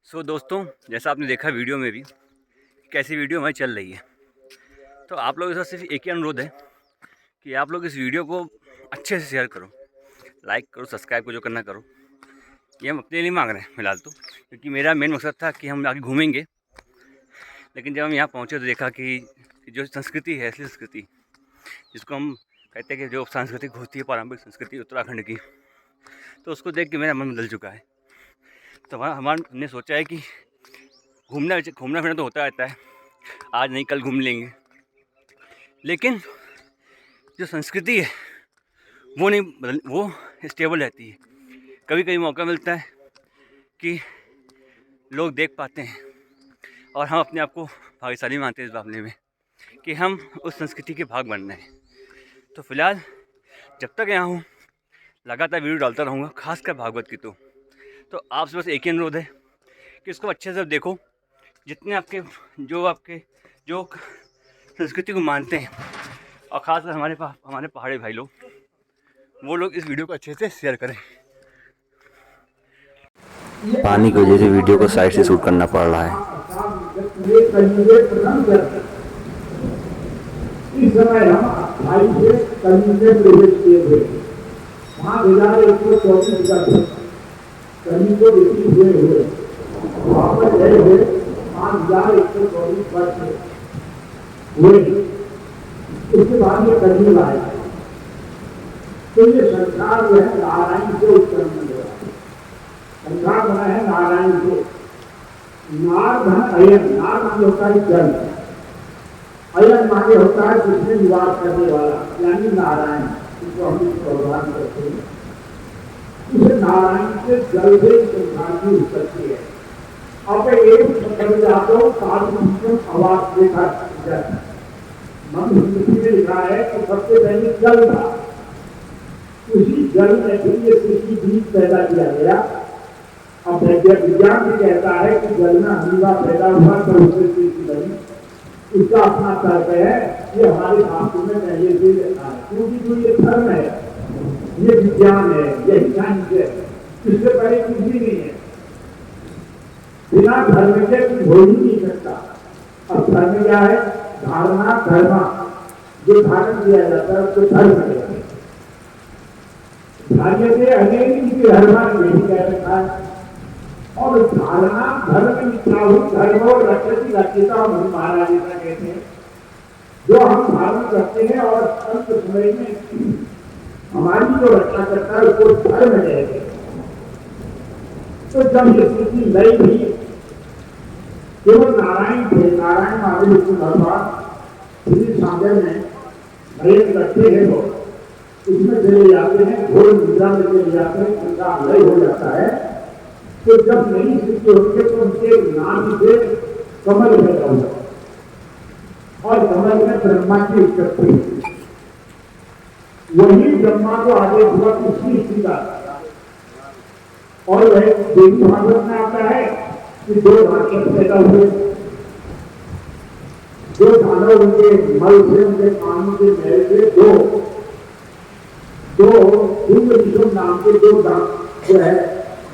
दोस्तों, जैसा आपने देखा वीडियो में भी कैसी वीडियो हमारी चल रही है, तो आप लोगों से सिर्फ एक ही अनुरोध है कि आप लोग इस वीडियो को अच्छे से शेयर करो, लाइक करो, सब्सक्राइब को जो करना करो। ये हम अपने लिए मांग रहे हैं फ़िलहाल तो, क्योंकि मेरा मेन मकसद था कि हम आगे घूमेंगे। लेकिन जब हम यहाँ पहुँचे तो देखा कि जो संस्कृति है, असली संस्कृति जिसको हम कहते हैं कि जो सांस्कृतिक होती है, पारंपरिक संस्कृति उत्तराखंड की, तो उसको देख के मेरा मन बदल चुका है। तो हमने सोचा है कि घूमना फिरना तो होता रहता है, आज नहीं कल घूम लेंगे, लेकिन जो संस्कृति है वो नहीं वो स्टेबल रहती है। कभी कभी मौका मिलता है कि लोग देख पाते हैं और हम अपने आप को भाग्यशाली मानते हैं इस मामले में कि हम उस संस्कृति के भाग बन रहे हैं। तो फिलहाल जब तक यहाँ हूँ लगातार वीडियो डालता रहूँगा, खासकर भागवत की। तो आपसे बस एक ही अनुरोध है कि इसको अच्छे से देखो, जितने आपके जो संस्कृति को मानते हैं, और ख़ासकर हमारे पहाड़ी भाई लोग, वो लोग इस वीडियो को अच्छे से शेयर करें। पानी की वजह से वीडियो को साइड से शूट करना पड़ रहा है। इस समय हम 28 कलयुग में प्रवेश किए थे। वहाँ 2124 कलयुग को व्यतीत हुए वहाँ पर गए हुए 5124 वर्ष हुए। उसके बाद ये कलयुग आया, तो ये संसार जो है नारायण से उत्पन्न हुआ। संसार बना है नारायण से। नार धन अयन, नार माने होता है जल, अयन माने होता है जिसमें निवास करने वाला, यानी नारायण, जिसको हम भगवान करते हैं। इस नारायण से जल से संसार की उत्पत्ति है। अब एक जातो साधु आवास देखा जल, मनुस्मृति में लिखा है कि सबसे पहले जल था, उसी जल में फिर ये सृष्टि बीज पैदा किया गया। अब विज्ञान भी कहता है कि जल में अमीबा पैदा हुआ तो उससे सृष्टि बनी। उसका अपना तर्क है, ये हमारे शास्त्र में पहले से लिखा है, क्योंकि जो ये धर्म है, ये विज्ञान है, ये साइंस है, इससे पहले कुछ भी नहीं है। बिना धर्म के कुछ हो ही नहीं सकता। अब धर्म क्या है? धारणा, धर्मा, जो धारण किया जाता है उसको धर्म कहते हैं। धार्य से अनेक धर्मा यही कह रखा है। और धारणा धर्म मिथ्याहु धर्म और रक्षति रक्षिता महाराज ऐसा कहते हैं। जो हम धारण करते हैं और अंत समय में हमारी जो रक्षा करता है उसको धर्म कहते हैं। तो जब ये स्थिति नई थी, केवल नारायण थे, नारायण माने विष्णु भगवान सागर में भय रखते हैं, तो उसमें चले जाते हैं, घोर निद्रा में चले जाते हैं, उनका लय हो जाता है। तो जब नई स्थिति होती है तो उनके नाम से कमल पैदा हुआ और कमल में ब्रह्मा की उत्पत्ति हुई। वही ब्रह्मा को आगे हुआ उसी स्थिति का। और वह देवी भागवत में आता है कि दो राक्षस पैदा हुए, जो दानव उनके मल से, उनके पानी के मैल से दो विष्णु नाम के दो जो है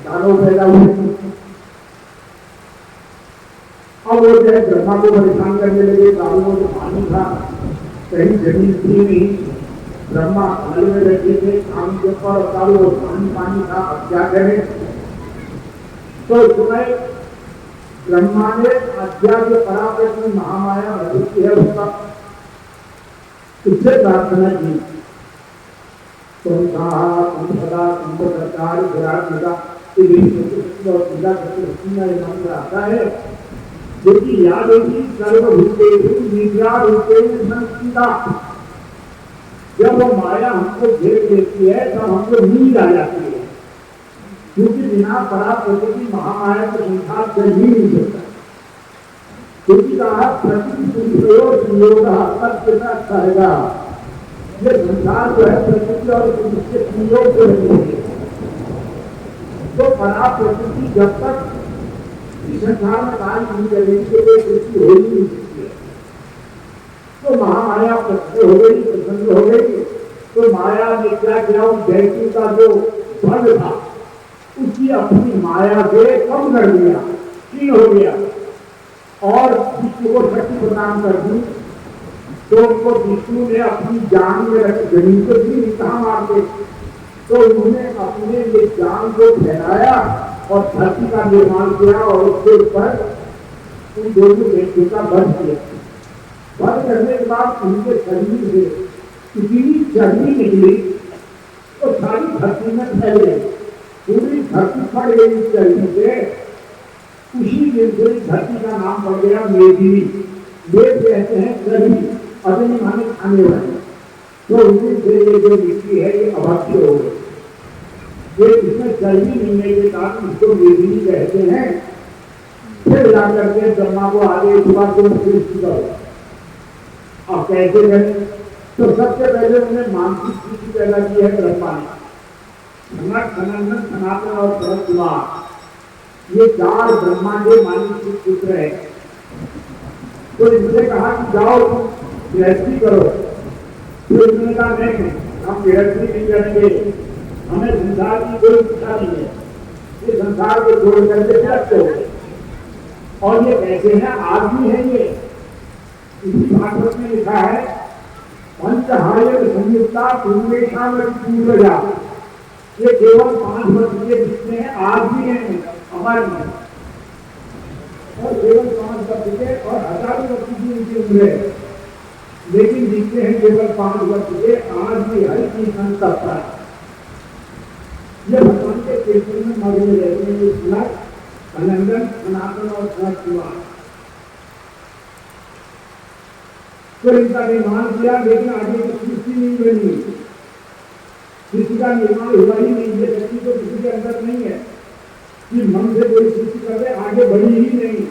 दानव पैदा हुए। अब वो जो है ब्रह्मा को परेशान करने लगे। दानवों में पानी था, कहीं जमीन थी नहीं, ब्रह्मा नल में बैठे थे, पानी के ऊपर चारों ओर पानी था, अब क्या करें? तो उसमें ब्रह्मा ने अज्ञा के पराप्रति महामाया अद्वितीय है उसका, उससे प्रार्थना की। तुम कहा तुम सदा तुमको सरकार विराट होगा आता है, क्योंकि याद होगी सर्वभूतेषु निद्रा रूपेण संस्थिता। जब वो माया हमको घेर देती है तब हमको नींद आ जाती है, क्योंकि बिना पराप्रकृति महामाया को संसार कर ही नहीं सकता। क्योंकि कहा प्रकृति संयोग सर्गा, ये संसार जो है प्रकृति और उसके संयोग से बनी है। तो पराप्रकृति जब तक इस संसार में कार्य नहीं करेगी तो कोई सृष्टि हो ही नहीं सकती है। तो महामाया प्रकट हो गई, प्रसन्न हो गई। तो माया ने क्या किया? उस दैत्य का जो बल था उसकी अपनी माया से कम कर दिया क्षीण हो गया और विष्णु को शक्ति प्रदान कर दी, तो उनको विष्णु ने अपनी जान में रख जमीन को भी कहाँ मारते, तो उन्होंने अपने ये जान को फैलाया और धरती का निर्माण किया और उसके ऊपर उन दोनों व्यक्तियों का वध किया। वध करने के बाद उनके शरीर से इतनी चर्बी निकली तो सारी धरती में फैल गई, पूरी धरती फट गई इस चर्बी से। उसी दिन से धरती का नाम पड़ गया मेदिनी। वेद कहते हैं चर्बी, अग्नि माने खाने वाले, तो उसी से ये जो मिट्टी है ये अभक्ष्य हो गई। ये इसमें चर्बी मिलने के कारण इसको मेदिनी कहते हैं। फिर जाकर के ब्रह्मा को आगे इस बात को सृष्टि करो। अब कैसे करें, तो सबसे पहले उन्हें मानसिक सृष्टि पैदा की है ब्रह्मा ने। सनक, सनंदन, सनातन और भरत कुमार, ये चार ब्रह्मा के मानसिक पुत्र है। तो इनसे कहा कि जाओ गृहस्थी करो, तो इन्होंने कहा नहीं, हम गृहस्थी नहीं करेंगे, हमें संसार की कोई इच्छा नहीं है, ये संसार को छोड़ करके व्यस्त हो गए। और ये कैसे हैं, आदमी है ये। इसी भागवत में लिखा है पंचहायर संयुक्ता पूर्वेशा में पूर्वजा, ये केवल 5 वर्ष के जितने हैं आदमी हैं, अमर में, और केवल 5 वर्ष के और हजारों वर्ष की उनकी उम्र है, लेकिन दिखते हैं केवल 5 वर्ष के। आज भी हर चीज करता है, ये भगवान के कीर्तन में मग्न रहते हैं। सनक, सनंदन, सनातन और भरत कुमार, तो इनका निर्माण किया, लेकिन आगे की सृष्टि नहीं बनी, सृष्टि का निर्माण हुआ ही नहीं। ये शक्ति तो किसी के अंदर नहीं है कि मन से कोई सृष्टि कर दे, आगे बढ़ी ही नहीं।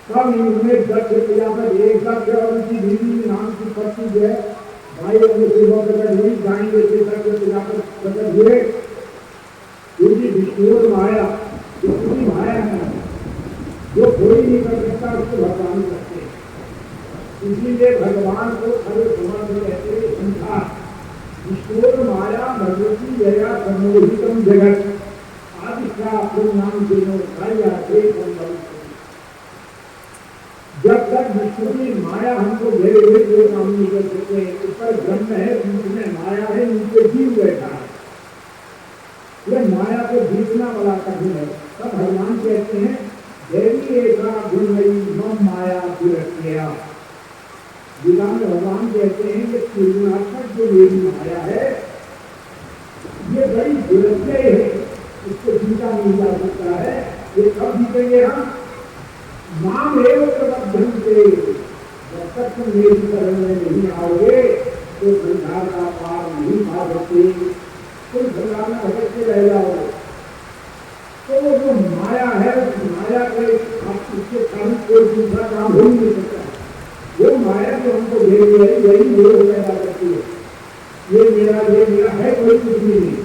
तब इन्होंने दक्ष प्रजापति, एक दक्ष और उनकी बीवी नाम की पत्नी जो है, भाई अपने सेवा प्रकट हुई, जाएंगे से दक्ष प्रजापति प्रकट हुए, क्योंकि विष्णु और माया पूरी माया है, जो कोई नहीं कर सकता उसको भगवान करते हैं। इसीलिए भगवान को खड़े समझ में रहते हैं संसार। विष्णु और माया भगवती जया सम्मोहितम जगत आदिशा नाम देनो जब तक विष्णु की माया हमको घेरे हुए कोई काम नहीं कर सकते। ऊपर ब्रह्म है, उसमें माया है, उनके जीव बैठा है, यह माया को जीतना वाला कठिन है। तब भगवान कहते हैं देवी ऐसा गुणमयी मम माया दुरत्या। गीता में भगवान कहते हैं कि तुलनात्मक जो मेरी माया है ये बड़ी दुरत्य है, इसको जीता नहीं जा सकता है। ये कब जीतेंगे हम? नाम एवं प्रबद्धन से, जब तक तुम मेरी शरण में नहीं आओगे तो संसार का पार नहीं पा सकते, तुम संसार में भटकते रह जाओगे। तो वो जो माया है, उस माया के उसके कारण कोई दूसरा काम हो नहीं सकता। वो माया जो हमको दे रही है यही मेरे पैदा करती है, ये मेरा है, कोई कुछ भी नहीं।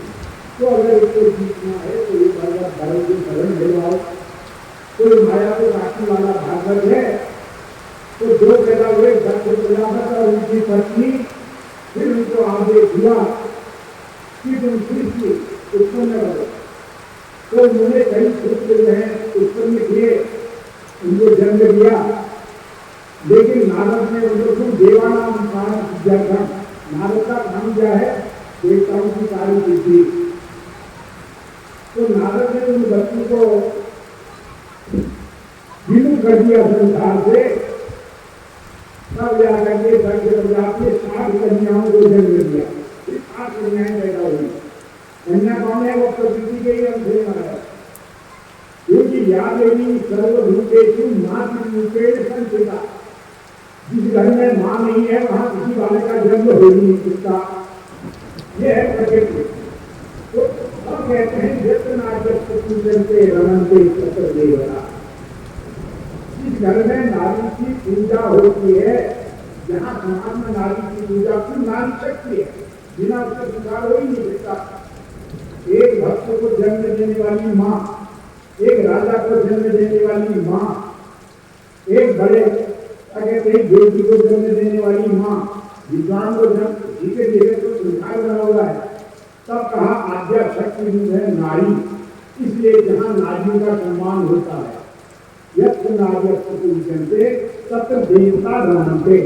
तो अगर इसको जीतना है तो ये बार धर्म की शरण ले जाओ। कोई माया को काटने वाला भागवत है, तो जो पैदा हुए दक्ष प्रजापति और उनकी पत्नी, फिर उनको आगे दिया कि तुम सृष्टि उत्पन्न करो। तो उन्होंने कई पुत्र जो है उत्पन्न किए, उनको जन्म दिया, लेकिन नारद ने उनको तुम देवानाम कारण दिया था। नारद का काम क्या है? देवताओं की कार्य सिद्धि। तो नारद ने उन बच्चों को विमुख कर दिया संसार से। तब जाकर के दक्ष प्रजापति 60 कन्याओं को जन्म दिया। 60 कन्याएं पैदा हुई। कन्या कौन है? वो प्रकृति के ही अंश है, क्योंकि याद नहीं सर्वभूतेषु मातृरूपेण संस्थिता। जिस घर में मां नहीं है वहां किसी वाले का जन्म हो ही नहीं सकता। यह है प्रकृति। तो सब कहते हैं जत्र नाट्य पूजनते रमनते तत्र देवता। जिस घर में नारी की पूजा होती है, जहाँ समाज में नारी की पूजा की नारी शक्ति है, बिना उसका स्वीकार हो ही नहीं सकता। एक भक्त को जन्म देने वाली माँ, एक राजा को जन्म देने वाली माँ, एक बड़े कहते हैं देवी को जन्म देने वाली माँ, विद्वान को जन्म धीरे धीरे तो संसार बना हुआ है। तब कहा आद्या शक्ति है नारी, इसलिए जहाँ नारियों का सम्मान होता है यत्र नार्यत्र पूज्यन्ते तत्र देवता रमन्ते।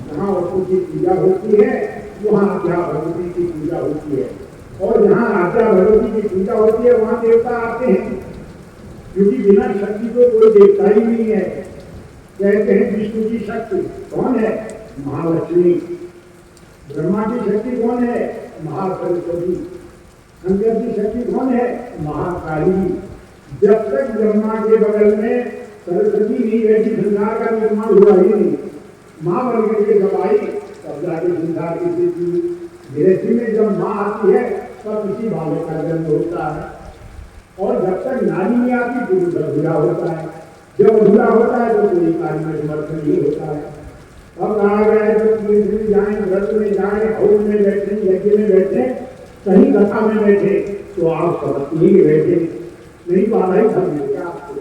जहाँ वस्तु की पूजा होती है वहाँ आज्ञा भगवती की पूजा होती है, और जहाँ आज्ञा भगवती की पूजा होती है वहाँ देवता आते हैं, क्योंकि बिना शक्ति को कोई देवता ही नहीं है। कहते हैं विष्णु की शक्ति कौन है? महालक्ष्मी। ब्रह्मा की शक्ति कौन है? महासरस्वती। शंकर की शक्ति कौन है? महाकाली। जब तक ब्रह्मा के बगल में सरस्वती नहीं बैठी संसार का निर्माण हुआ ही नहीं। माँ बन करके जब आई तब जाके संसार की स्थिति। गृहस्थी में जब माँ आती है तब किसी बालक का जन्म होता है, और जब तक नारी नहीं आती पुरुष अधूरा होता है। जब अधूरा होता है तो कोई कार्य में समर्थन नहीं होता है। अब कहा गया है जब तीर्थ में जाए, व्रत में जाए, हवन में बैठे, यज्ञ में बैठे, कहीं कथा में बैठे तो आप सबक नहीं बैठे, नहीं बाधा ही समझेगा आपको,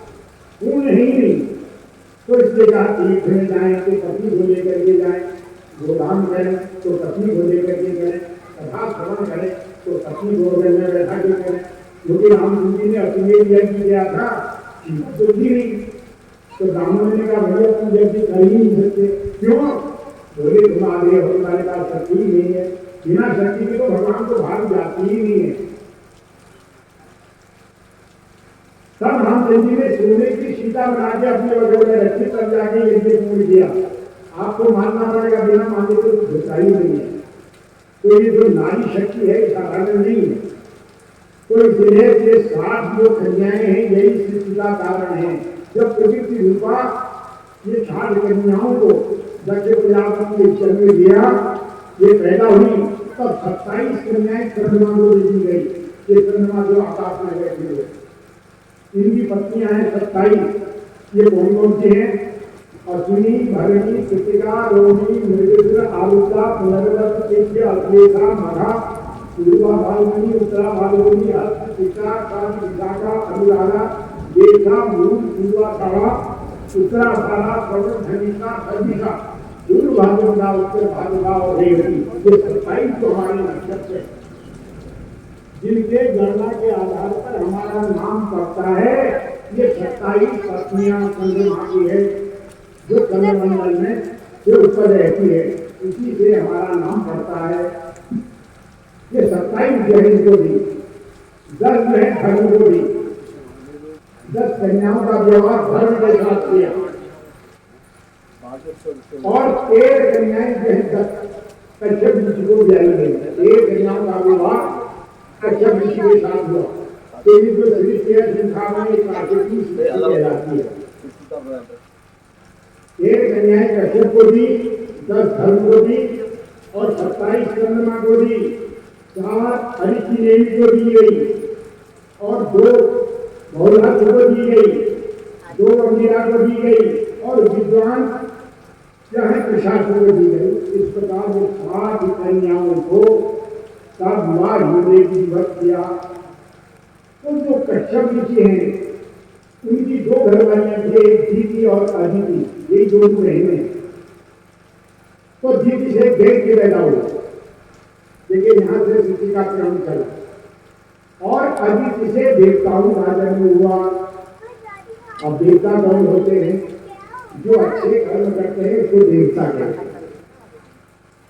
पूर्ण ही नहीं। तो इसलिए कहा तीर्थ में जाए तो पत्नी को लेकर के जाए, गोदान करें तो पत्नी को लेकर के करें, कथा श्रवण करें तो पत्नी को में बैठा के करें। क्योंकि राम जी ने अपने यज्ञ किया था, तो नहीं, तो ब्राह्मण ने कहा भैया तुम यज्ञ कर ही नहीं सकते। क्यों? बोले तुम्हारे हो, तुम्हारे पास शक्ति ही नहीं है। बिना शक्ति के तो भगवान को भाग जाती ही नहीं है। तब रामचंद्र जी ने सोने की सीता बना के अपने बगल में रखी, तब जाके यज्ञ पूर्ण किया। आपको मानना पड़ेगा, बिना मानने को तो होता ही नहीं है। तो ये जो नारी शक्ति है साधारण नहीं है। तो इसलिए ये 60 जो कन्याएं हैं यही सृष्टि का कारण है। जब प्रकृति रूपा ये 60 कन्याओं को दक्ष प्रजापति के चरण में दिया, ये पैदा हुई, तब 27 कन्याएं चंद्रमा को दी गई। ये चंद्रमा जो आकाश में बैठे हुए, इनकी पत्नियां हैं 27। ये कौन कौन सी हैं? अश्विनी, भरणी, कृतिका, रोहिणी, मृगशिरा, आरुद्रा, पुनर्वसु, चैत्र, अश्लेषा, मघा, पूर्वा फाल्गुनी, उत्तरा फाल्गुनी, हस्त, चित्रा, कांति, विशाखा, अनुराधा, ज्येष्ठा, मूल, पूर्वाषाढ़ा, उत्तराषाढ़ा, श्रवण, धनिष्ठा, खरबिषा, पूर्व भाद्रपदा, उत्तर भाद्रपदा और रेवती। ये 27 तो हमारे नक्षत्र हैं, जिनके गणना के आधार पर हमारा नाम पड़ता है। ये 27 पत्नियां चंद्रमा की है, जो चंद्रमंडल में जो ऊपर रहती है, इसी से हमारा नाम पड़ता है। ये 27 जो है इनको दी, 10 जो है धर्म को दी, 10 कन्याओं का व्यवहार धर्म के साथ किया, और 13 कन्याएं जो है कश्यप ऋषि को दिलाई गई। 13 कन्याओं का विवाह कश्यप ऋषि के साथ हुआ। तो ये जो सृष्टि है संसार में प्राकृतिक सृष्टि कहलाती है। 13 कन्याएं कश्यप को दी, 10 धर्म को दी, और 27 चंद्रमा को दी, 4 हरिकी देवी को दी गई, और 2 बहुलाथ को दी गई, 2 अमीरा को दी गई, और विद्वान चाहे प्रशासन को दी गई। इस प्रकार वो 7 कन्याओं को तब विवाह होने की वक्त किया। तो जो कश्यप ऋषि हैं उनकी 2 घरवालियां थी, एक दीति और अदिति, यही 2 बहनें। तो दीति से देव के पैदा हुआ, देखिए यहाँ से सृष्टि का क्रम चला, और अदिति से देवताओं का जन्म हुआ। अब देवता कौन होते हैं? जो अच्छे कर्म करते हैं उसको देवता कहते हैं।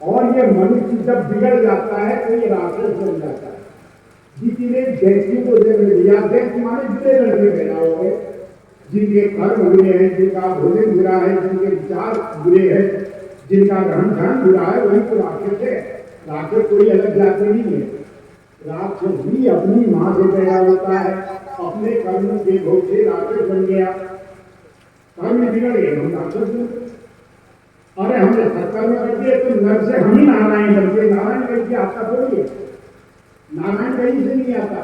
और ये मनुष्य जब बिगड़ जाता है तो ये राक्षस बन जाता है। दीति ने दैत्यों को जन्म दिया। दैत्य माने बुरे लड़के पैदा हो गए, जिनके कर्म बुरे हैं, जिनका भोजन बुरा है, जिनके विचार बुरे हैं, जिनका रहन सहन बुरा है, वही तो राक्षस है। राक्षस कोई अलग जाति नहीं है। राक्षस भी अपनी माँ से पैदा होता है, अपने कर्म के भोग से राक्षस बन गया। कर्म बिगड़ गए, हम राक्षस बन गए। अरे हमने सत्कर्म कर दिए तो नर से हम ही नारायण बन गए। नारायण करके आता थोड़ी है, नारायण कहीं से नहीं आता।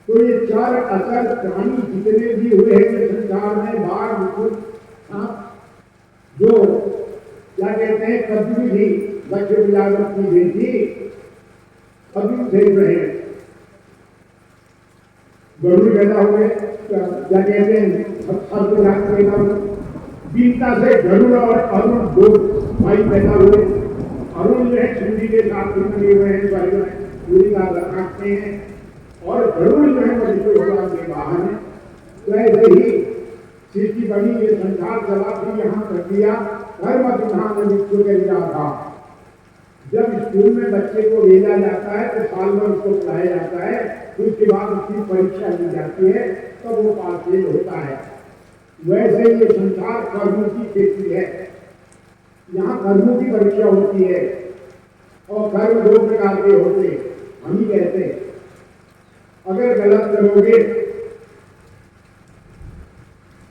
तो ये 4 अचल प्राणी जितने भी हुए हैं संसार में, बाघ, मुकुट, सांप, जो क्या कहते हैं कभी भी दक्ष प्रजापति की बेटी कभी देख रहे हैं, गरुड़ पैदा हुए, क्या कहते हैं बीता से गरुड़ और अरुण 2 भाई पैदा हुए। अरुण जो है चंडी के साथ लगे हुए हैं, भाई पूरी का रखते हैं, और गरुड़ जो है भगवान के वाहन है। वैसे ही सृष्टि बनी, ये संसार चला, फिर यहाँ कर दिया धर्म विधान विश्व के था। जब स्कूल में बच्चे को भेजा जाता है तो साल भर उसको पढ़ाया जाता है, फिर उसके बाद उसकी परीक्षा ली जाती है, तब तो वो पास फेल होता है। वैसे ये संसार कर्मों की खेती है, यहाँ कर्मों की परीक्षा होती है और कर्म दो प्रकार के होते हैं। हम ही कहते हैं अगर गलत करोगे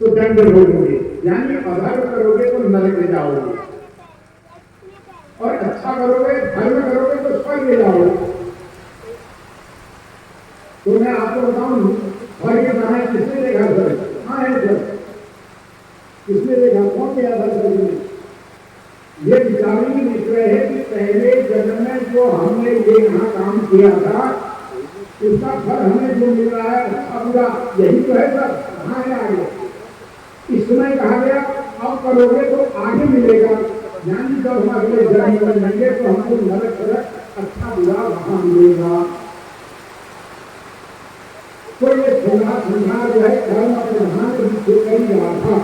तो दंड भोगोगे, यानी अधर्म करोगे तो नरक में जाओगे, और अच्छा करोगे धर्म करोगे तो स्वर्ग में जाओगे। तो मैं आपको बताऊं स्वर्ग कहाँ है, किसने देखा स्वर्ग कहाँ है, स्वर्ग किसने देखा, कौन गया था स्वर्ग में? ये विचारणीय विषय है कि पहले जन्म में जो हमने ये यहाँ काम किया था उसका फल हमें जो मिल रहा है अच्छा बुरा यही तो है सर, कहाँ है आगे? इसमें कहा गया अब करोगे तो आगे मिलेगा, यानी जब हम अगले जन्म में मिलेंगे तो हमको नरक नरक अच्छा बुरा वहां मिलेगा। तो ये संसार जो है कर्म प्रधान कर रहा था,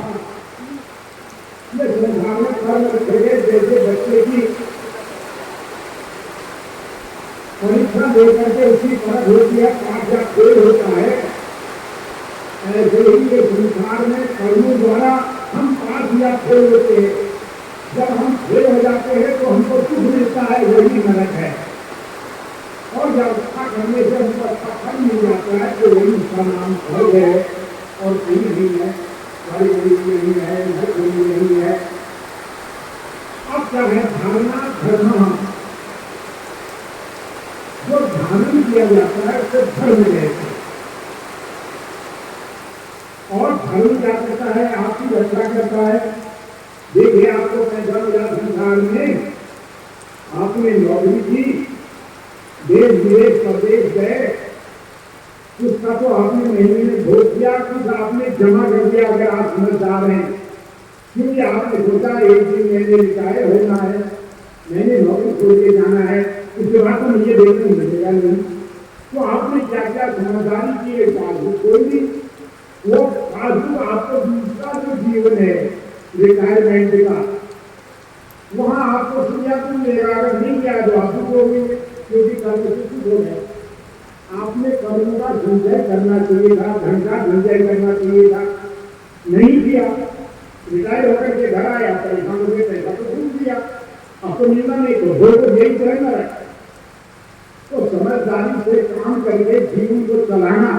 ये संसार में कर्म रखेंगे। जैसे बच्चे की परीक्षा देकर के उसकी परख होती है, पास या फेल होता है, ऐसे ही ये संसार में कर्मों द्वारा हम पास या फेल होते हैं। जब हम फेल हो जाते हैं तो हमको सुख मिलता है, वही नरक है, और जब अच्छा करने से हमको अच्छा फल मिल जाता है तो वही उसका नाम स्वर्ग है, और कहीं नहीं है, बड़ी बड़ी नहीं है, नहीं है। अब क्या है धारणा धर्म, जो धारण किया जाता है उसे धर्म कहते हैं, और धर्म क्या करता है, आपकी रक्षा करता है। देखिए आपको पैसा मिला संसार में, आपने नौकरी की, देश विदेश प्रदेश गए, उसका तो आपने महीने में भोग किया, कुछ आपने जमा कर दिया अगर आप समझदार हैं, क्योंकि आपने सोचा एक दिन मैंने रिटायर होना है, मैंने नौकरी छोड़ के जाना है, उसके बाद तो मुझे देखने मिलेगा नहीं। तो आपने क्या क्या समझदारी की, पासबुक कोई भी वो पासबुक आपको दूसरा जो जीवन है रिटायरमेंट का, वहां आपको सुनिया तुम मेरा अगर नहीं किया तो आप होगी, क्योंकि कर्म से कुछ हो गया। आपने कर्म का संचय करना चाहिए था, धन का संचय करना चाहिए था, नहीं किया, रिटायर होकर के घर आया, परेशान हो गए, पैसा तो भूल दिया, अब तो मिलना नहीं, तो हो तो यही तो रहना है। तो समझदारी से काम करके जीवन को चलाना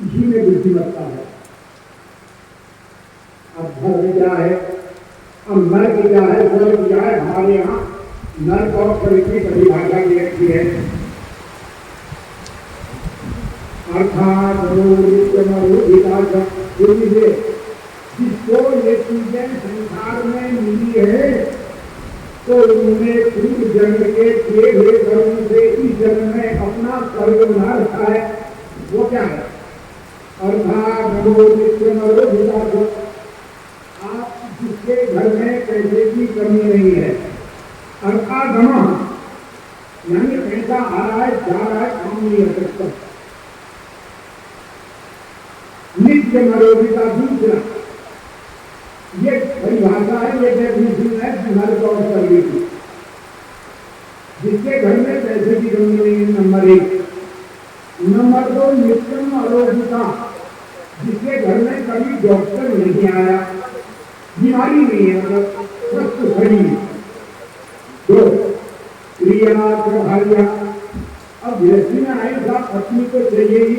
इसी में बुद्धिमत्ता है। अब धर्म क्या है, अब नर्क क्या है, स्वर्ग क्या है? हमारे यहाँ नर्क और स्वर्ग की परिभाषा की रखी है। अर्थात जिसको ये चीजें संसार में मिली है तो उन्होंने पूर्व जन्म के किए हुए कर्म से इस जन्म में अपना स्वर्ग बना रखा है। वो क्या है? अर्थात आप जिसके घर में पैसे की कमी नहीं है, अर्थात यानी पैसा आ रहा है जा रहा है, काम नहीं हो सकता। नित्य मरोगिता दूसरा, ये परिभाषा है, ये डेफिनेशन है नर्क और स्वर्ग की। जिसके घर में पैसे की कमी नहीं है, नंबर एक। नंबर दो, नित्यम अरोगिता, जिसके घर में कभी डॉक्टर नहीं आया, बीमारी नहीं है, मतलब स्वस्थ खड़ी। दो, प्रिया प्रभारिया, अब गृहस्थी में आए साहब पत्नी को चाहिए ही,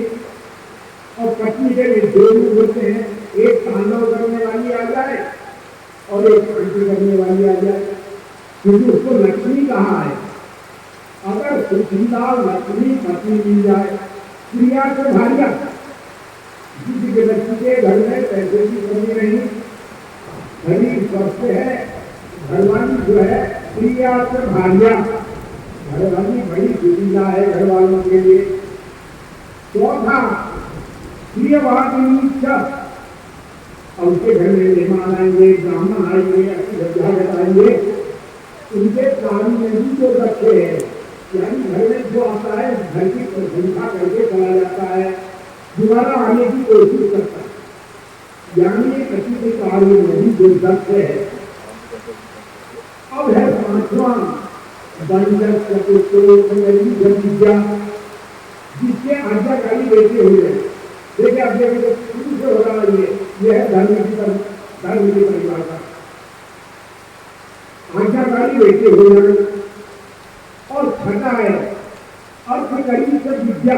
और पत्नी के लिए दो रूप होते हैं, एक तांडव करने वाली आ जाए और एक शांति करने वाली आ जाए, क्योंकि उसको लक्ष्मी कहा है। अगर सुखीदा लक्ष्मी पत्नी मिल जाए, प्रिया प्रभारिया, किसी के व्यक्ति के घर में पैसे की कमी नहीं, शरीर स्वस्थ है, घरवाली जो है प्रिया प्रभारिया, घरवाली बड़ी सुविधा है घर वालों के लिए। चौथा, प्रियवादिनी, और उसके घर में मेहमान आएंगे, ब्राह्मण आएंगे, अच्छी घटना बताएंगे, उनके कार्य में भी जो रखे हैं, यानी घर में जो आता है घर की प्रशंसा करके चला जाता है, दोबारा आने की कोशिश करता है। यानी अति कार्य नहीं जो दक्ष है। अब है पांचवा बंधक विद्या, जिसके आज्ञाकारी बैठे हुए हैं। देखिए आप देखिए शुरू से हो रहा है, ये है धर्म की परिभाषा। आज्ञाकारी बैठे हुए हैं। और छठा है अर्थकरी से विद्या।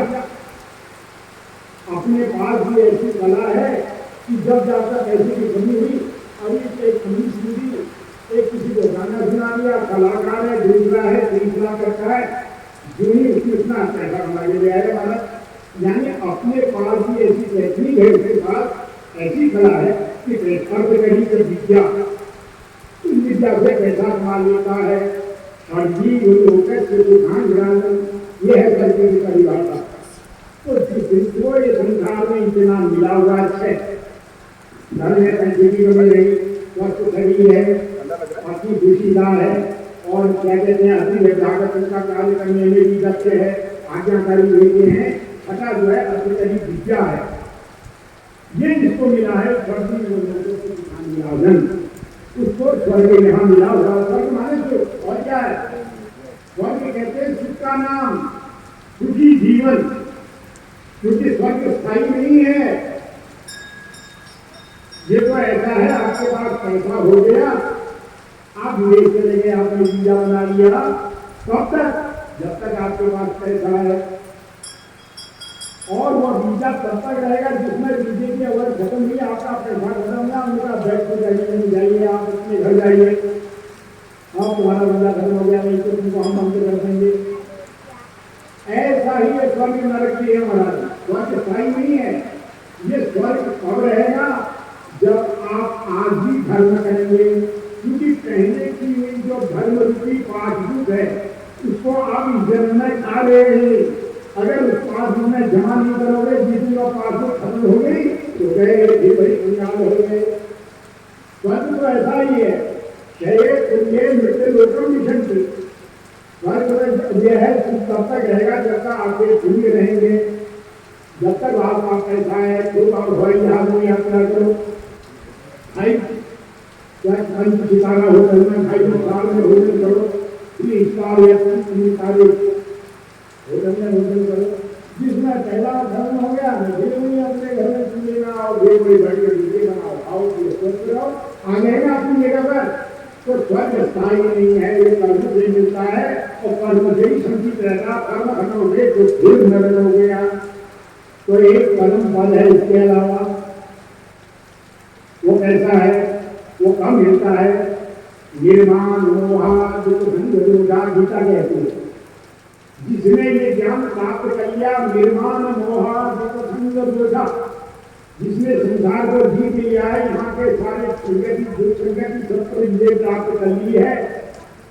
अपने पास भी ऐसी कला है कि जब जाकर ऐसी की कमी हुई, अभी एक कमी सुनी, एक किसी को गाना सुना दिया, कलाकार है, दूसरा है, तीसरा करता है, जो ही उसमें इतना पैसा कमा के ले आएगा भारत। यानी अपने पास भी ऐसी टेक्निक है, उसके पास ऐसी कला है कि अर्थकरी से विद्या, इस विद्या से पैसा कमा लेता है। ये है धर्म की परिभाषा। तो जिसको ये संसार में इतना मिला हुआ है, धर्म है, पैसे की कमी नहीं, स्वस्थ शरीर है, अपनी दुशीला है, और क्या कहते हैं अपनी व्यवहारक का कार्य करने में भी दक्ष है, आज्ञाकारी देते हैं। छठा जो है अर्थकरी विद्या है। ये जिसको मिला है स्वर्ग उसको स्वर्ग यहाँ मिला हुआ। स्वर्ग माने तो और क्या है? स्वर्ग कहते हैं सुख का नाम, सुखी जीवन, क्योंकि स्वर्ग स्थायी नहीं है। ये तो ऐसा है आपके पास पैसा हो गया, आप विदेश चले गए, आपने वीजा बना लिया, कब तक? जब तक आपके पास पैसा है। और वह वीजा तब तक रहेगा जिसमें वीजे की अगर खत्म हुई, आपका पैसा खत्म हुआ, उनका बैठ को जाइए, आप अपने घर जाइए, अब तुम्हारा वीजा खत्म हो गया, नहीं तो तुमको हम बंद कर देंगे। ऐसा ही ये स्वर्ग नरक की है महाराज। स्वर्ग स्थायी नहीं है। ये स्वर्ग कब रहेगा? जब आप आज भी धर्म करेंगे, क्योंकि कहने की जो धर्म रूपी पाठभूत है उसको आप इस जन्म में खा रहे हैं। अगर उस पासबुक में जमा नहीं करोगे, जिस दिन पासबुक खत्म हो गई तो गए ये बड़ी कंगाल हो गए। स्वर्ग तो ऐसा ही है, मृत्यु लोकम निशंति। स्वर्ग यह है तब तक रहेगा जब तक आपके पुण्य रहेंगे, जब तक आपका पैसा है, तो आप हवाई जहाज में यात्रा करो, सितारा होटल में 2.5 साल में भोजन करो, 3 स्टार या 3 सारे होटल में भोजन करो। जिसमें पहला धर्म हो गया, अपने घर में चुनेगा और कोई बड़ी बड़ी बनाओ, खाओ पियो, स्वस्थ रहो, आ जाएगा अपनी जगह पर। तो स्वर्ग स्थायी नहीं है, ये कर्म से मिलता है और कर्म से ही संचित रहता। कर्म खत्म हो गए तो फिर नरक हो गया। तो एक कर्म फल है, इसके अलावा वो कैसा है, वो कम मिलता है। निर्माण मोहा गीता कहती है, जिसने ये ज्ञान प्राप्त कर लिया, निर्माण मोहा दोषा, जिसने संसार को जीत लिया है, यहाँ के सारे संगति सबको इंद्रिय प्राप्त कर ली है,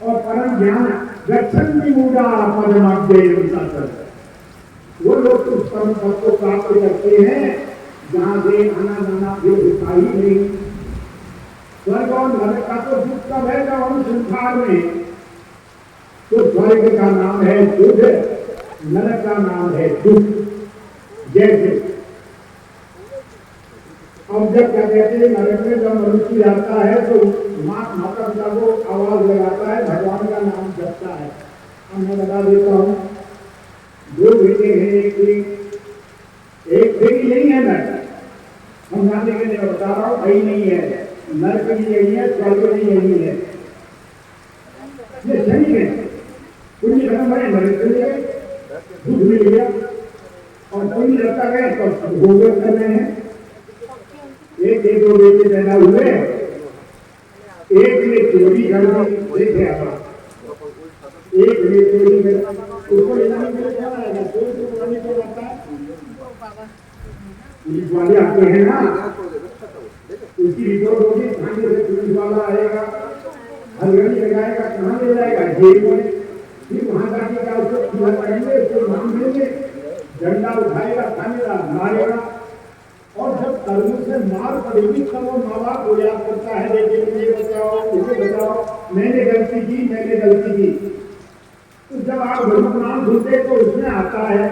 और परम ज्ञान गच्छन्ति मूढ़ा पदमाद्यय उनका कर, वो लोग तो उस परम पद को प्राप्त करते हैं जहाँ से आना जाना भी होता ही नहीं। स्वर्ग और नरक का तो दुख कब है जब हम संसार में, तो स्वर्ग का नाम है सुख, नरक का नाम है दुख। जैसे अब जब क्या कहते हैं नरक में जब मनुष्य जाता है तो माता पिता को आवाज लगाता है, भगवान का नाम जपता है। अब मैं बता देता हूँ, 2 बेटे हैं, एक बेटी नहीं है नरक, हम जानने के लिए बता रहा हूँ, कहीं नहीं है, नरक भी यही है, स्वर्ग भी यही है। ये सही है, पुण्य धर्म है, नरक चले गए, दुख मिल गया, और पुण्य रहता गए तो भोग कर रहे हैं। एक 2 बेटे पैदा हुए, एक ने चोरी कर दी, देखे आप, एक ने चोरी कर, उसको लेना नहीं मिले, क्या आएगा? चोरी को बनाने को आता है, पुलिस वाले आते हैं ना, उसकी रिपोर्ट होगी, थाने से पुलिस वाला आएगा, हलगड़ी लगाएगा, कहाँ ले जाएगा? जेल में। फिर वहां जाके क्या उसको पूरा करेंगे, उसको नाम देंगे, डंडा उठाएगा, थानेदार मारेगा, और जब कर्म से मार पड़ेगी तब वो माँ बाप को याद करता है, लेकिन मुझे बचाओ, मुझे बचाओ, मैंने गलती की, मैंने गलती की। तो जब आप धर्म नाम सुनते तो उसमें आता है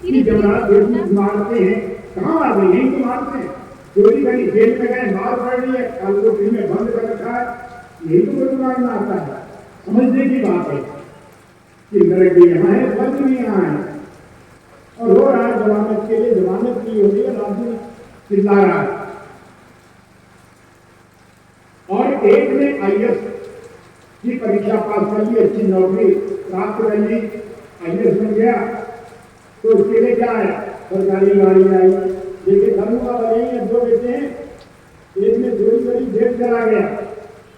कि जब आप मारते हैं, कहाँ आ गए? यही तो मारते हैं, चोरी करी जेल में गए, मार पड़ रही है, कल को फिर में बंद कर रखा है, यही तो गुरुनाम में आता है। समझने की बात है कि नरक भी यहाँ है, स्वर्ग भी यहाँ है, और हो रहा है जमानत के लिए, जमानत की हो रही है, आदमी चिल्ला रहा है। और एक ने IAS की परीक्षा पास कर ली, अच्छी नौकरी प्राप्त कर ली, IAS बन गया, तो उसके लिए क्या है, सरकारी गाड़ी आई। देखिए धर्म का भले ही दो बेटे हैं, एक ने चोरी करी, जेल चला गया,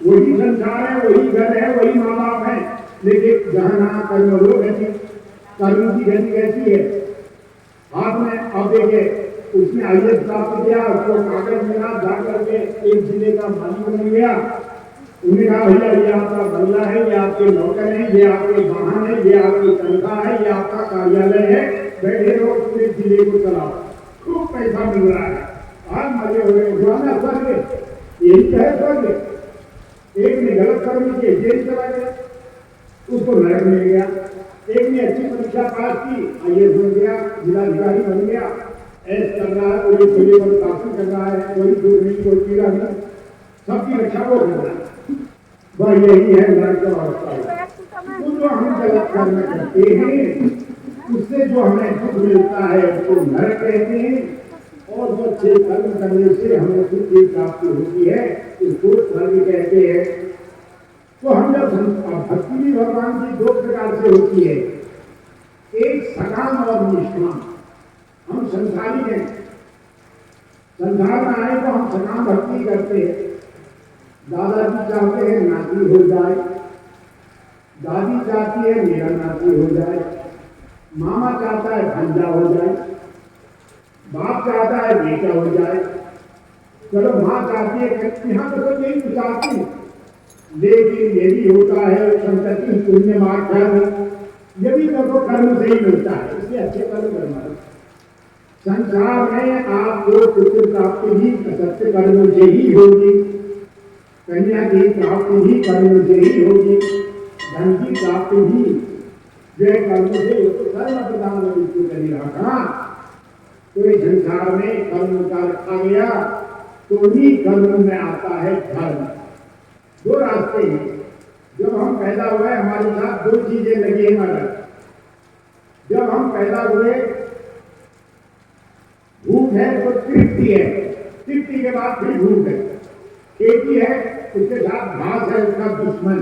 वही संसार है, वही घर है, वही माँ बाप है, लेकिन जहां कर्म लोग है, कर्म की गति कैसी है हाथ में। अब देखिए उसने IAS प्राप्त किया, उसको कागज मिला, जाकर के एक जिले का मालिक बन गया। उन्होंने कहा भैया ये आपका बंगला है, ये आपके नौकर हैं, ये आपके वाहन है, ये आपकी तनख्वाह है, ये आपका कार्यालय है, बैठे रहो, पूरे जिले को चलाओ, खूब पैसा मिल रहा है, आज मजे हो रहे हैं, स्वर्ग यही तो है स्वर्ग। एक ने गलत कर्म किए, जेल चला गया, उसको नरक मिल गया। एक ने अच्छी परीक्षा पास की, IAS बन गया, जिलाधिकारी बन गया, ऐस कर रहा है, कोई जिले पर शासन कर रहा है, कोई दूर नहीं, कोई पीड़ा नहीं, सबकी रक्षा वो कर रहा है। वह यही है नरक का अवस्था। तो जो हम गलत कर्म करते हैं उससे जो हमें दुख मिलता है उसको नरक कहते हैं, और जो अच्छे कर्म करने से हमें सुख की प्राप्ति होती है उसको स्वर्ग कहते हैं। तो हम जब भक्ति भी भगवान की दो प्रकार से होती है, एक सकाम और निष्काम। हम संसारी हैं, संसार में आए तो हम सकाम भक्ति करते हैं। दादाजी चाहते हैं नाती हो जाए, दादी चाहती है मेरा नाती हो जाए, मामा चाहता है भांजा हो जाए, बाप चाहता है बेटा हो जाए, चलो माँ चाहती है, यहाँ तो सब यही चाहती है। लेकिन ये भी होता है संतति पुण्य मार्ग कर्म, ये भी तो कर्म से ही मिलता है, इसलिए अच्छे कर्म करना। संसार में आपको पुत्र प्राप्ति भी सत्य कर्म से ही होगी, कन्या की प्राप्ति भी कर्म से ही होगी, धन की प्राप्ति भी जय कर्म से, तो कर्म प्रधान नहीं रहा। तो इस संसार में कर्म का रखा गया, तो ही कर्म में आता है धर्म। दो रास्ते हैं, जब हम पैदा हुए हमारे साथ दो चीजें लगी हैं हमारा। जब हम पैदा हुए भूख है तो तृप्ति है, तृप्ति के बाद फिर भूख है, खेती है उसके साथ घास है उसका दुश्मन,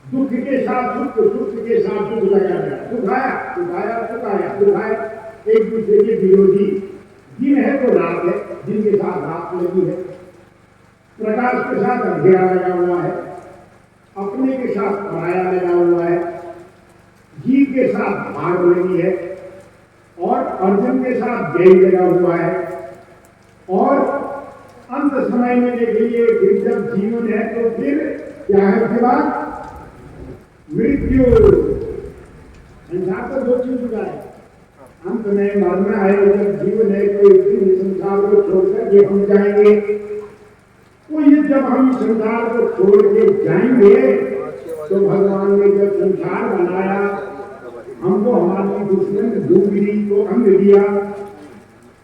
दुख के साथ सुख, सुख के साथ दुख लगा गया, सुख आया सुख आया सुख आया सुख आया, एक दूसरे के विरोधी। दिन है तो रात है, दिन के साथ रात लगी है, प्रकाश के साथ अंधेरा लगा हुआ है, अपने के साथ पराया लगा हुआ है, जीव के साथ भाग लगी है, और अर्जुन के साथ जय लगा हुआ है। और अंत समय में देखिए फिर जब जीवन है तो फिर क्या है उसके बाद मृत्यु। संसार तो दो चीज का है, अंत में मरना है, जब जीवन है तो एक दिन संसार को छोड़कर ये हम जाएंगे। तो ये जब हम संसार को छोड़ के जाएंगे तो भगवान ने जब संसार बनाया हमको हमारी दुश्मन डूबरी को अंग दिया,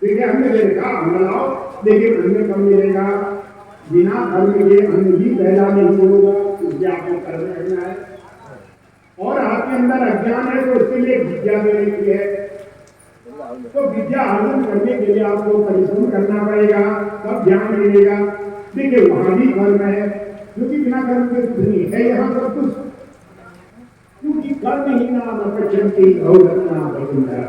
देखिए हमने देखा हम लाओ, लेकिन हमें कम मिलेगा, बिना कर्म के अन्न भी पैदा नहीं होगा, उसके आपको कर्म करना है। और आपके अंदर अज्ञान है तो उसके लिए विद्या देने की है, तो विद्या अर्जन करने के लिए आपको परिश्रम करना पड़ेगा, तब ज्ञान मिलेगा। देखिए वहां भी कर्म है, क्योंकि बिना कर्म के कुछ नहीं है यहाँ सब कुछ, क्योंकि कर्म ही नाम अपचंती भौरत्ना भगुंडा।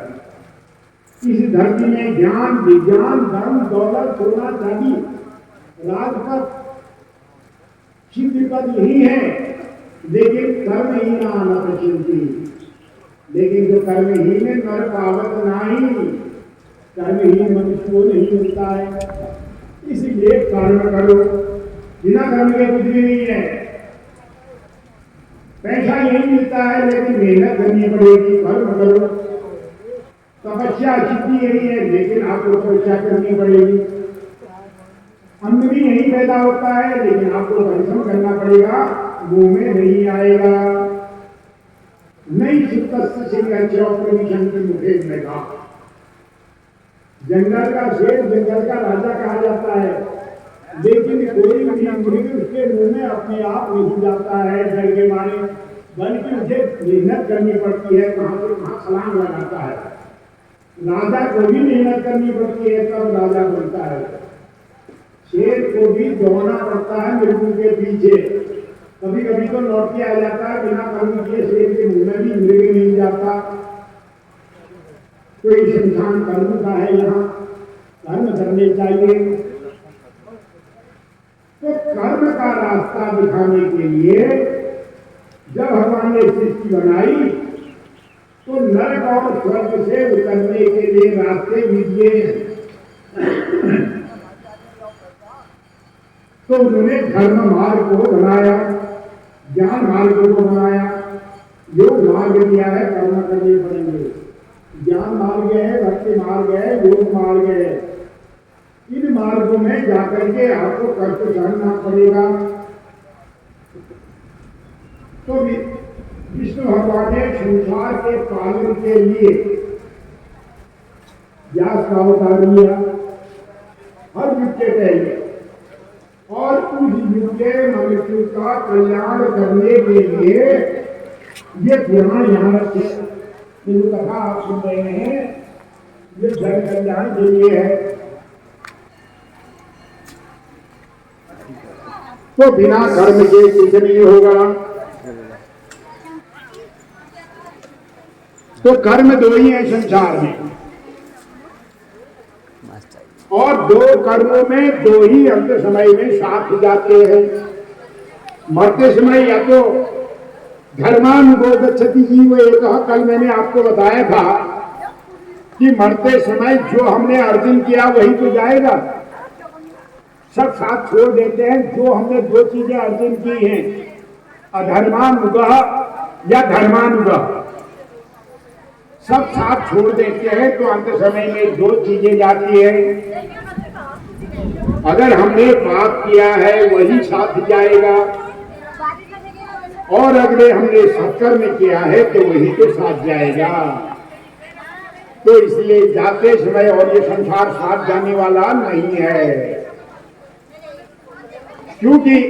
इस धरती में ज्ञान विज्ञान धर्म दौलत सोना चांदी राजपथ सिद्ध पद यही है, लेकिन कर्म ही नाम अपचंती। लेकिन जो कर्म ही में नर पावत नहीं, कर्म ही मनुष्य को नहीं मिलता है। इसलिए कर्म करो, बिना कर्म के कुछ भी नहीं है। पैसा यही मिलता है लेकिन मेहनत करनी पड़ेगी, कर्म करो। तपस्या सिद्धि यही है लेकिन आपको तपस्या करनी पड़ेगी। अन्न भी यही पैदा होता है लेकिन आपको परिश्रम करना पड़ेगा, मुंह में नहीं आएगा। नहीं सुप्त मुखे में कहा जंगल का शेर जंगल का राजा कहा जाता है, लेकिन कोई भी मृग उसके मुंह में अपने आप नहीं जाता है डर के मारे, बल्कि मुझे मेहनत करनी पड़ती है, कहां से कहां छलांग लगाता है। राजा को भी मेहनत करनी पड़ती है तब राजा बनता है। शेर को भी दौड़ना पड़ता है मृगों के पीछे, कभी कभी तो लौट के आ जाता है बिना कर्म किए, शेर के मुंह में भी मृग नहीं जाता। तो इस इंसान कर्म का है, यहाँ कर्म करने चाहिए। तो कर्म का रास्ता दिखाने के लिए जब भगवान ने सृष्टि बनाई तो नरक और स्वर्ग से उतरने के लिए रास्ते भी दिए। तो उन्होंने धर्म मार्ग को बनाया, ज्ञान मार्ग को बनाया, योग मार्ग दिया है, कर्म करने पड़ेंगे। ज्ञान मार्ग है, भक्ति मार्ग है, योग मार्ग है। इन मार्गों में जाकर के आपको कष्ट सहना पड़ेगा। तो विष्णु भगवान ने संसार के पालन के लिए व्यास का अवतार लिया हर युग के पहले, और उस युग के मनुष्य का कल्याण करने के लिए ये पुराण यहाँ रखे। जो कथा आप सुन रहे हैं ये जन कल्याण के लिए है। तो बिना कर्म के कुछ नहीं होगा। तो कर्म दो ही है संसार में, और दो कर्मों में दो ही अंत समय में साथ जाते हैं। मरते समय या तो धर्मानुगो गच्छति जीव एक, कल मैंने आपको बताया था कि मरते समय जो हमने अर्जन किया वही तो जाएगा, सब साथ छोड़ देते हैं। जो हमने दो चीजें अर्जन की हैं, अधर्मानुगः या धर्मानुगः, सब साथ छोड़ देते हैं। तो अंत समय में दो चीजें जाती है। अगर हमने पाप किया है वही साथ जाएगा, और अगर हमने सत्कर्म किया है तो वही तो साथ जाएगा। तो इसलिए जाते समय और ये संसार साथ जाने वाला नहीं है, क्योंकि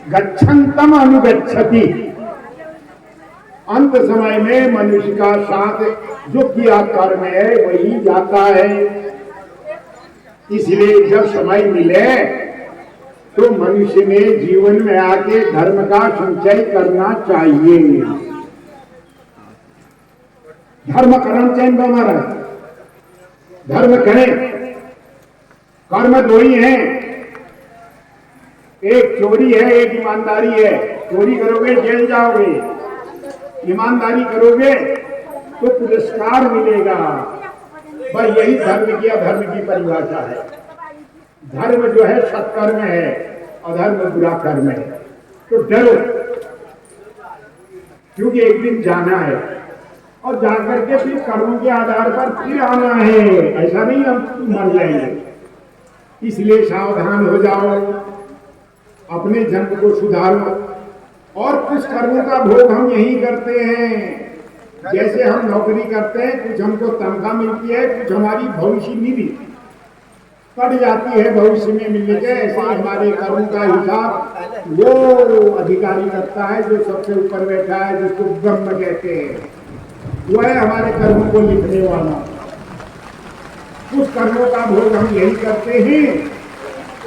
गच्छन्तम अनुगच्छति, अंत समय में मनुष्य का साथ जो किया कर्म है वही जाता है। इसलिए जब समय मिले तो मनुष्य ने जीवन में आके धर्म का संचय करना चाहिए। धर्म करना चाहिए हमारा, धर्म करें। कर्म दो ही हैं, एक चोरी है, एक ईमानदारी है। चोरी करोगे जेल जाओगे, ईमानदारी करोगे तो पुरस्कार मिलेगा। बस यही धर्म की अधर्म की परिभाषा है। धर्म जो है सत्कर्म है, अधर्म बुरा कर्म है। तो डरो, क्योंकि एक दिन जाना है और जाकर के फिर कर्मों के आधार पर फिर आना है। ऐसा नहीं हम मर जाएंगे। इसलिए सावधान हो जाओ, अपने जन्म को सुधारो। और कुछ कर्मों का भोग हम यही करते हैं। जैसे हम नौकरी करते हैं, कुछ हमको तनख्वाह मिलती है, कुछ हमारी भविष्य निधि कट जाती है भविष्य में मिलने के। ऐसे हमारे कर्म का हिसाब वो अधिकारी करता है जो सबसे ऊपर बैठा है, जिसको ब्रह्म कहते हैं। वो है हमारे कर्मों को लिखने वाला। कुछ कर्मों का भोग हम यही करते हैं,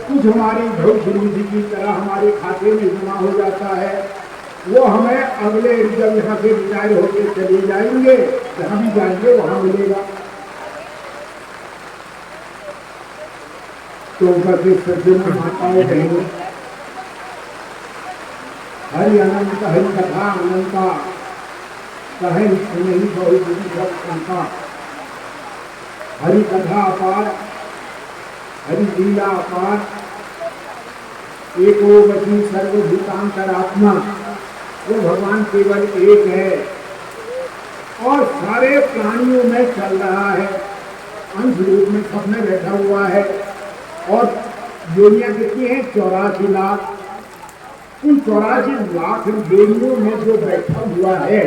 कुछ हमारी भविष्य निधि की तरह हमारे खाते में जमा हो जाता है। वो हमें अगले जब यहाँ से रिटायर होकर चले जाएंगे, जहाँ भी जाएंगे वहाँ मिलेगा। तो सज्जन माताएं बहनों, हरि अनंत हरि कथा अनंता, कहे नहीं बहुत बुरी शंका। हरि कथा अपार, हरि लीला अपार, एको वशी सर्वभूतांतरात्मा। वो भगवान केवल एक है और सारे प्राणियों में चल रहा है, अंश रूप में सब में बैठा हुआ है। और योनियां कितनी हैं? 84 लाख। उन 84 लाख योनियों में जो बैठा हुआ है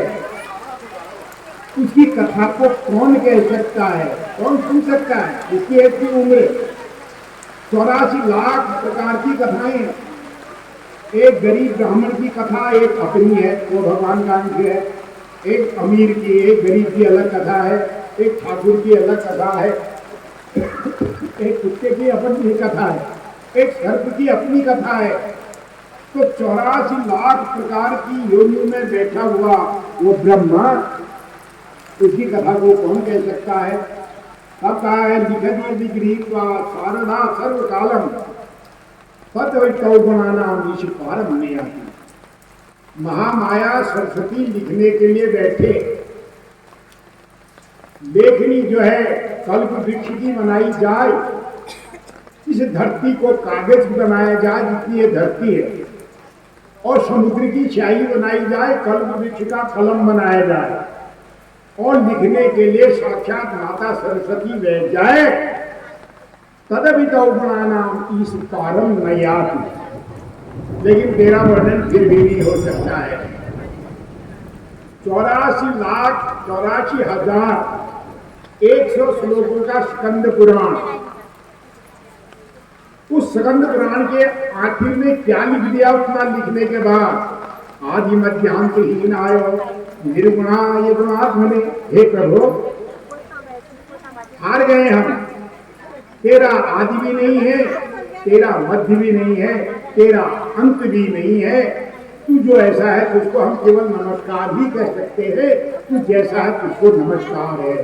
उसकी कथा को कौन कह सकता है, कौन सुन सकता है? इसकी एक उम्र 84 लाख प्रकार की कथाएं। एक गरीब ब्राह्मण की कथा एक अपनी है, वो भगवान का अंश है। एक अमीर की, एक गरीब की अलग कथा है, एक ठाकुर की अलग कथा है, एक कुत्ते की अपनी कथा है, एक सर्प की अपनी कथा है। तो 84 लाख प्रकार की योनियों में बैठा हुआ वो ब्रह्मा, उसकी कथा को कौन कह सकता है? अब कहा है लिखती गृहीत्वा शारदा सर्व कालम बनाना ईश पारम में आती। महामाया सरस्वती लिखने के लिए बैठे। लेखनी जो है कल्प वृक्ष की बनाई जाए, इस धरती को कागज बनाया जाए जितनी ये धरती है, और समुद्र की स्याही बनाई जाए, कल्प वृक्ष का कलम बनाया जाए, और लिखने के लिए साक्षात माता सरस्वती बैठ जाए, तदभितौपणानाम ईश पारम नयाति। लेकिन तेरा वर्णन फिर भी नहीं हो सकता है। 84,84,100 श्लोकों का स्कंद पुराण, उस स्कंद पुराण के आखिर में क्या लिख दिया? उतना लिखने के बाद आदि मध्यांत हीन आयो निर्गुणा ये गुणात्मने। हे प्रभु, हार गए हम। तेरा आदि भी नहीं है, तेरा मध्य भी नहीं है, तेरा अंत भी नहीं है। तू जो ऐसा है तुझको हम केवल नमस्कार ही कह सकते हैं। तू जैसा है तुझको नमस्कार है।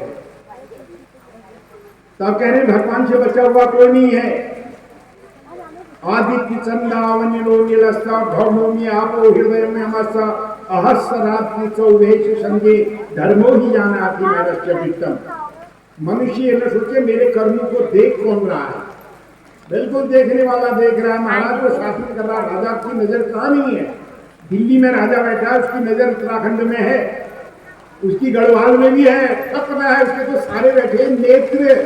तब कह रहे भगवान से बचा हुआ कोई नहीं है। आदित्य चंदावन्यो नीलस्ता भौमोमी आपो हृदय में अमस्ता अहस्रात्रि चौवेश संगे धर्मो ही जाना आती नरस्यम। मनुष्य ये न सोचे मेरे कर्मों को देख कौन रहा है। बिल्कुल देखने वाला देख रहा है। महाराज को शासन कर रहा, राजा की नजर कहाँ नहीं है? दिल्ली में राजा बैठा है, उसकी नजर उत्तराखंड में है, उसकी गढ़वाल में भी है, सब पता है उसके। तो सारे बैठे नेत्र,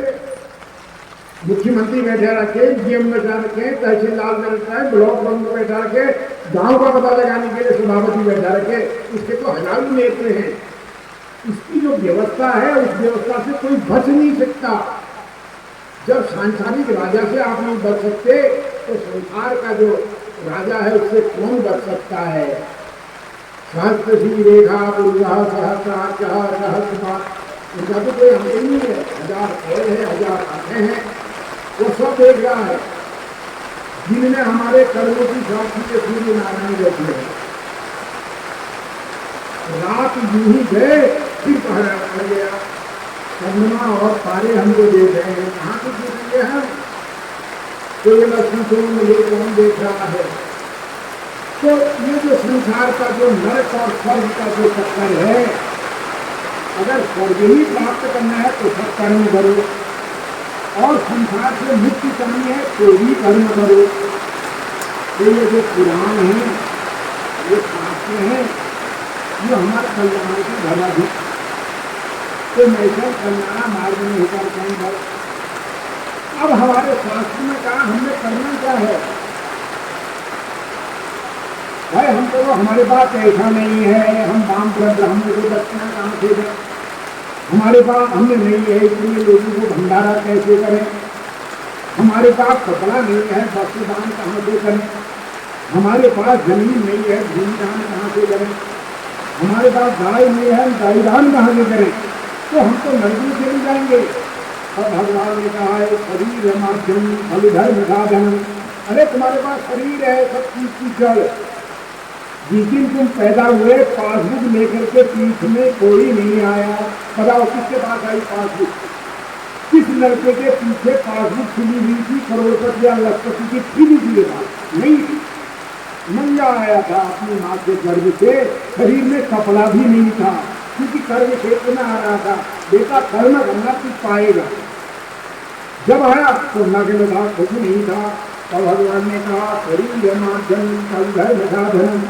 मुख्यमंत्री बैठे रखे, डीएम बैठा रखे, तहसीलदार बैठा है, ब्लॉक प्रमुख बैठा रखे, गांव का पता लगाने के लिए सभापति बैठा रखे, उसके तो हजारों नेत्र हैं। इसकी जो व्यवस्था है उस व्यवस्था से कोई बच नहीं सकता। जब सांसारिक राजा से आप नहीं बच सकते तो संसार का जो राजा है उससे कौन बच सकता है? सहस्त्र सी रेखा पूर्वा सहस्राक्ष सहस्रपाद, उनका तो कोई अंत ही नहीं है। 1000 पैर है, 1000 आंखें हैं, वो सब देख रहा है। जिनमें हमारे कर्मों की साक्षी के सूर्य नारायण बैठे हैं। रात यूं ही गए, फिर पहरा पड़ गया। चंद्रमा और तारे हमको देख रहे हैं, कहाँ से देखेंगे हम? तो ये लक्ष्मी मुझे कौन देख रहा है? तो ये जो संसार का जो नरक और स्वर्ग का जो चक्कर है, अगर स्वर्ग ही प्राप्त करना है तो सब कर्म करो, और संसार से मुक्ति करनी है तो भी कर्म करो। तो ये जो पुराण है, ये शास्त्र है, ये हमारे कल्याण की धरा है। तो नैसर्गिक कल्याण मार्ग में होकर कहीं भर। अब हमारे शास्त्र में कहा हमने करना क्या है? भाई हमको हमारे पास ऐसा नहीं है, हम दाम ब्राह्मण को दक्षिणा कहाँ से दें? हमारे पास हमने नहीं है, इतने लोगों को भंडारा कैसे करें? हमारे पास कपड़ा नहीं है, वस्त्र दान कहाँ से करें? हमारे पास जमीन नहीं है, भूमि दान कहाँ से करें? हमारे पास गाय नहीं है, गाय दान कहाँ से करें? तो हम तो नरक में चले जाएंगे। और भगवान ने कहा है शरीर माध्यम फलधर्म साधन। अरे तुम्हारे पास शरीर है, सब चीज की जड़। जिस दिन तुम पैदा हुए पासबुक लेकर के पीठ में कोई नहीं आया। बताओ किसके पास आई पासबुक? किस लड़के के पीछे पासबुक खुली हुई थी करोड़पति या लखपति की? थी किसी पास नहीं थी। नंगा आया था अपनी माँ के गर्भ से, शरीर में कपड़ा भी नहीं था, क्योंकि कर्म क्षेत्र में आ रहा था। बेटा कर्म करना तू पाएगा। जब आया तो नग्न था, कुछ नहीं था। और भगवान ने कहा शरीर माध्यम फलधर्म साधन।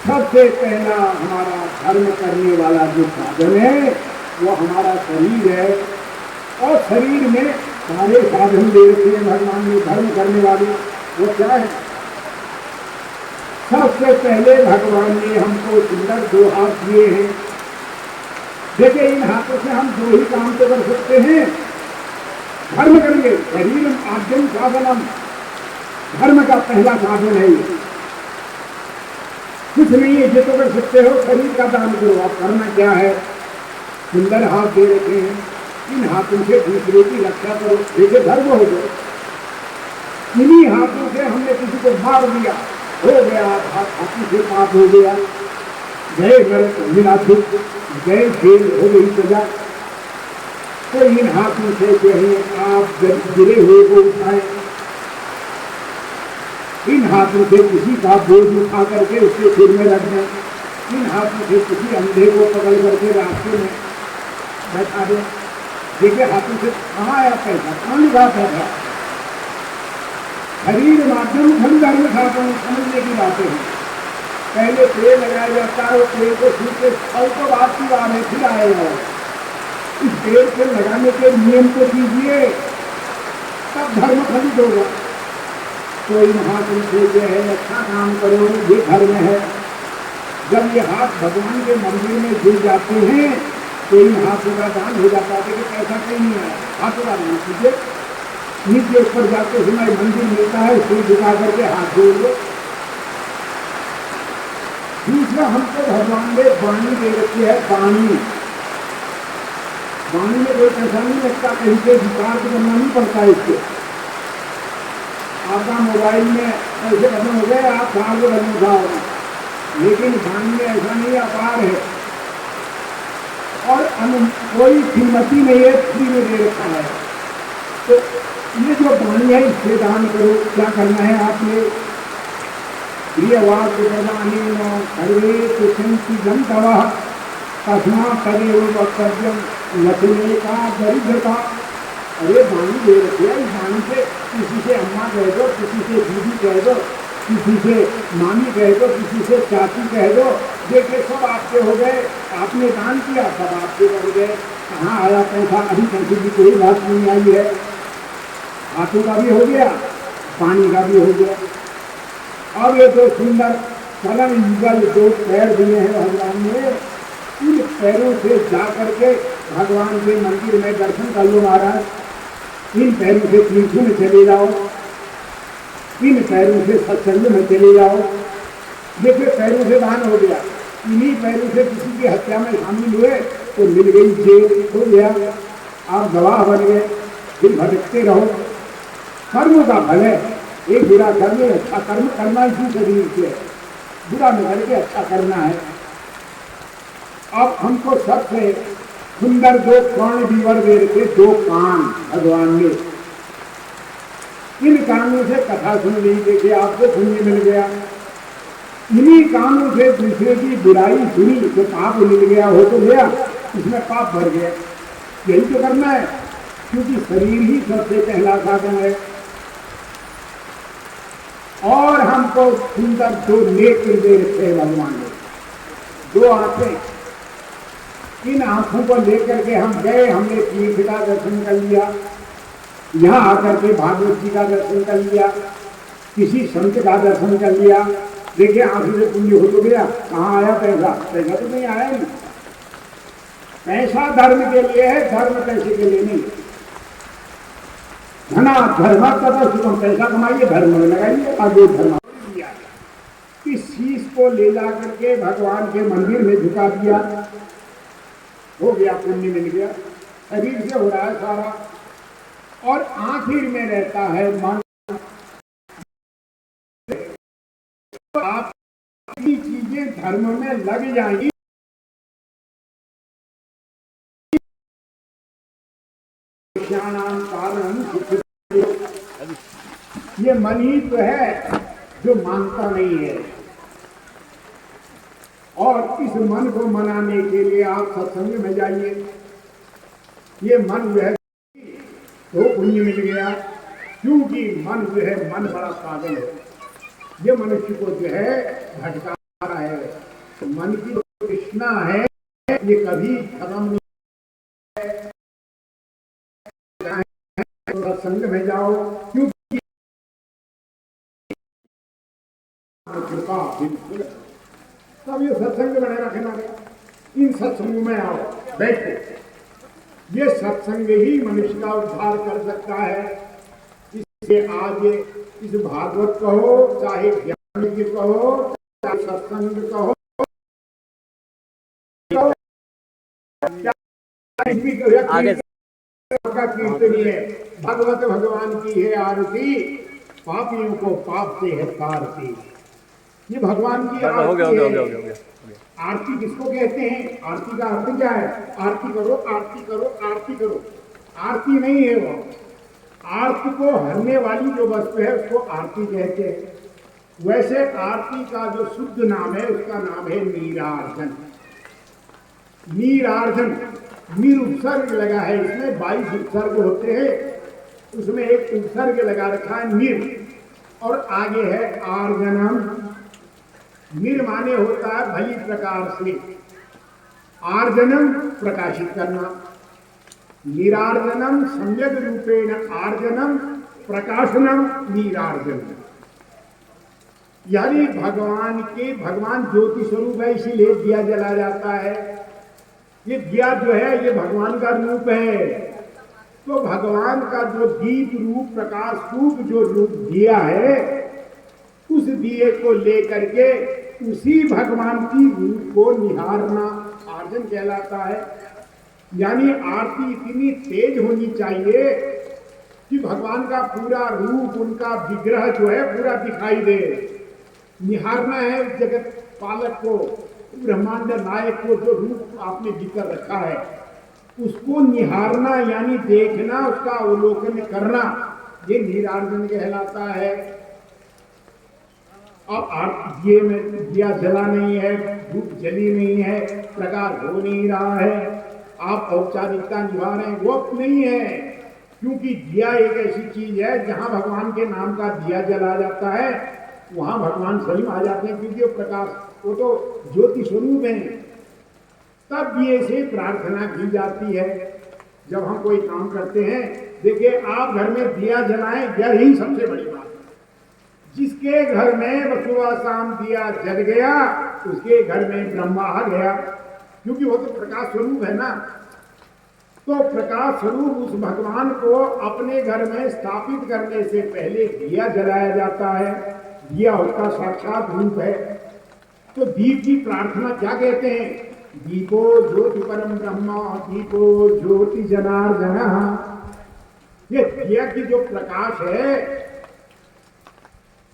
सबसे पहला हमारा धर्म करने वाला जो साधन है वो हमारा शरीर है। और शरीर में सारे साधन दे रखे हैं भगवान ने धर्म करने वाले। वो क्या है? सबसे पहले भगवान ने हमको सुंदर 2 हाथ दिए हैं। देखिए इन हाथों से हम दो ही काम तो कर सकते हैं, धर्म करेंगे। शरीर आद्यम साधनम, धर्म का पहला साधन है ये, कुछ नहीं है ये तो कर सकते हो, शरीर का दान करो। आप करना क्या है, सुंदर हाथ दे रखे हैं, इन हाथों से दूसरे की रक्षा करो, देखिए धर्म हो गए। इन्हीं हाथों से हमने किसी को मार दिया, हो गया हाथी से पाप हो गया, गए विनाशित, गए खेल, हो गई सजा। तो इन हाथों से जो है आप गिरे हुए को उठाए, इन हाथों से किसी का बोझ उठा करके उसके सिर में रख दें, इन हाथों से किसी अंधे को पकड़ करके रास्ते में बैठा दें। देखिए हाथों से कहाँ आया पैसा, कहाँ निभा पैसा। शरीर माध्यम धन धर्म खाते हैं, समझने की बातें हैं। पहले पेड़ लगाया जाता है, पेड़ को सूखे फल तो बात की बात है, फिर आएगा। इस पेड़ को लगाने के नियम को कीजिए, तब धर्म फलित होगा। तो इन हाथों से जो है अच्छा काम करो, ये धर्म है। जब ये हाथ भगवान के मंदिर में जुड़ जाते हैं तो इन हाथों का दान हो जाता है कि पैसा कहीं नहीं आया, हाथों का दान कीजिए। नीचे ऊपर जाते समय मंदिर मिलता है, सिर झुका करके हाथ जोड़ लो। दूसरा हमको भगवान ने वाणी दे रखी है, वाणी। वाणी में कोई पैसा नहीं लगता, कहीं से रिचार्ज करना नहीं पड़ता इसके। आपका मोबाइल में पैसे खत्म हो गए, आप चार्ज करना चाहोगे, लेकिन वाणी में ऐसा नहीं, अपार है और कोई कीमती नहीं है, फ्री में दे रखा है। तो ये जो वाणी है इससे दान करो। क्या करना है आपने, प्रियवाद सर्वे कुशंति जनतव तस्मा तदेव वक्तव्यम लक्ष्मी का दरिद्रता। अरे वाणी दे रखी है, इस वाणी से किसी से अम्मा कह दो, किसी से दीदी कह दो, किसी से मामी कह दो, किसी से चाची कह दो, देखिए सब आपके हो गए। आपने दान किया, सब आपके बन गए। कहाँ आया पैसा, अभी पैसे की कोई बात नहीं आई है। हाथों का भी हो गया, पानी का भी हो गया। अब ये दो सुंदर कलम युगल दो पैर दिए हैं भगवान ने, इन पैरों से जा करके भगवान के मंदिर में दर्शन कर लो महाराज। इन पैरों से तीर्थ में चले जाओ, इन पैरों से सत्संग में चले जाओ। देखिए पैरों से दान हो गया, इन्हीं पैरों से किसी की हत्या में शामिल हुए तो मिल गई जेल, हो गया, आप गवाह बन गए, फिर भटकते रहो। कर्म का फल है, एक बुरा कर्म है, अच्छा कर्म करना इसी शरीर से, बुरा न करके अच्छा करना है। अब हमको सबसे सुंदर दो कर्ण दीवर दे रखे, दो कान भगवान ने। इन कानों से कथा सुन ली, देखिए आपको पुण्य मिल गया। इन्हीं कानों से दूसरे की बुराई सुनी तो पाप मिल गया, हो तो गया, इसमें पाप भर गया। यही तो करना है, क्योंकि शरीर ही सबसे पहला साधन है। और हमको सुंदर दो नेत्र दे रखे भगवान ने, दो आंखें। इन आंखों को लेकर के हम गए, हमने तीर्थ का दर्शन कर लिया, यहाँ आकर के भागवत जी का दर्शन कर लिया, किसी संत का दर्शन कर लिया। देखिए आंखों से पुण्य हो तो गया, कहाँ आया पैसा, पैसा तो नहीं आया। नहीं, पैसा धर्म के लिए है, धर्म पैसे के लिए नहीं। धना धर्म तथा सुखम, पैसा कमाइए धर्म में लगाइए, आगे धर्म दिया। इस शीश को ले जा करके भगवान के मंदिर में झुका दिया, हो गया, पुण्य मिल गया। शरीर से हो रहा है सारा, और आखिर में रहता है मन। आप चीजें धर्म में लग जाएंगी, कारण ये मन ही तो है जो मानता नहीं है। और इस मन को मनाने के लिए आप सत्संग में जाइए। ये मन जो है तो पुण्य मिल गया, क्योंकि मन जो है, मन बड़ा पागल है, ये मनुष्य को जो है भटका रहा है। तो मन की तृष्णा है, ये कभी खत्म नहीं है। सत्संग में जाओ, क्योंकि बिल्कुल सब ये सत्संग बनाए रखना है। इन सत्संगों में आओ, बैठो। ये सत्संग ही मनुष्य का उद्धार कर सकता है। इसलिए आज इस भागवत कहो, चाहे ज्ञान की कहो, चाहे सत्संग कहो, आगे का कीर्तनी है, भगवत भगवान की है आरती, पापियों को पाप से है तारती। ये भगवान की आरती है। आरती किसको कहते हैं? आरती का अर्थ क्या है? आरती करो, आरती करो, आरती करो। आरती नहीं है वो, आरती को हरने वाली जो वस्तु है उसको आरती कहते हैं। वैसे आरती का जो शुद्ध नाम है उसका नाम है नीरार्जन। नीरार्जन, नीर उपसर्ग लगा है, इसमें 22 उपसर्ग होते हैं, उसमें एक उपसर्ग लगा रखा है नीर, और आगे है आर्जनम। नीर माने होता है भली प्रकार से, आर्जनम प्रकाशित करना। नीरार्जनम सम्यक रूपेण आर्जनम प्रकाशनम नीरार्जनम। यानी भगवान ज्योति स्वरूप है, इसीलिए दिया जला जाता है। ये दिया जो है ये भगवान का रूप है, तो भगवान का जो दीप रूप, प्रकाश रूप जो रूप दिया है, उस दिए को लेकर के उसी भगवान की रूप को निहारना आर्जन कहलाता है। यानी आरती इतनी तेज होनी चाहिए कि भगवान का पूरा रूप, उनका विग्रह जो है पूरा दिखाई दे। निहारना है जगत पालक को, ब्रह्मांड नायक को, जो रूप आपने भीतर रखा है उसको निहारना, यानी देखना, उसका अवलोकन करना, ये नीरार्जन कहलाता है। अब दिए में दिया जला नहीं है, धूप जली नहीं है, प्रकाश हो नहीं रहा है, आप औपचारिकता निभा रहे हैं, वो नहीं है। क्योंकि दिया एक ऐसी चीज है जहां भगवान के नाम का दिया जला जाता है, वहां भगवान स्वयं आ जाते हैं, क्योंकि वो प्रकाश, वो तो ज्योति स्वरूप है। तब दिए से प्रार्थना की जाती है। जब हम कोई काम करते हैं, देखिए आप घर में दिया जलाएं, यही सबसे बड़ी बात है। जिसके घर में सुबह शाम दिया जल गया, उसके घर में ब्रह्मा आ गया, क्योंकि वो तो प्रकाश स्वरूप है ना। तो प्रकाश स्वरूप उस भगवान को अपने घर में स्थापित करने से पहले दिया जलाया जाता है। दिया उसका साक्षात रूप है। तो दीप की प्रार्थना क्या कहते हैं? दीपो ज्योति परम ब्रह्म, दीपो ज्योति जनार्दन। ये दिया की जो प्रकाश है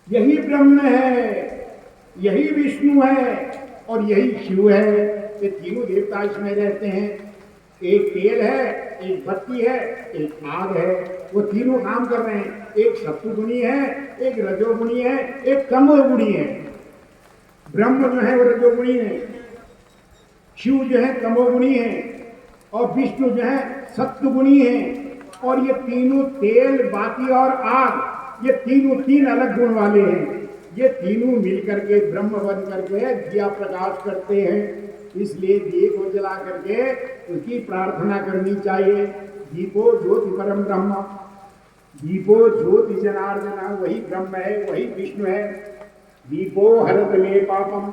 यही ब्रह्म है, यही विष्णु है और यही शिव है। ये तीनों देवता इसमें रहते हैं। एक तेल है, एक बत्ती है, एक आग है, वो तीनों काम कर रहे हैं। एक सत्वगुणी है, एक रजोगुणी है, एक तमोगुणी है। ब्रह्म जो है वो रजोगुणी है, शिव जो है तमोगुणी है, और विष्णु जो है सत्वगुणी है। और ये तीनों तेल, बाती और आग, ये तीनों तीन अलग गुण वाले हैं। ये तीनों मिलकर के ब्रह्म बन करके दिया प्रकाश करते हैं। इसलिए दिए को जला करके उसकी प्रार्थना करनी चाहिए। दीपो ज्योति परम ब्रह्म, दीपो ज्योति जनार्दन, वही ब्रह्म है, वही विष्णु है। दीपो हरत मे पापम,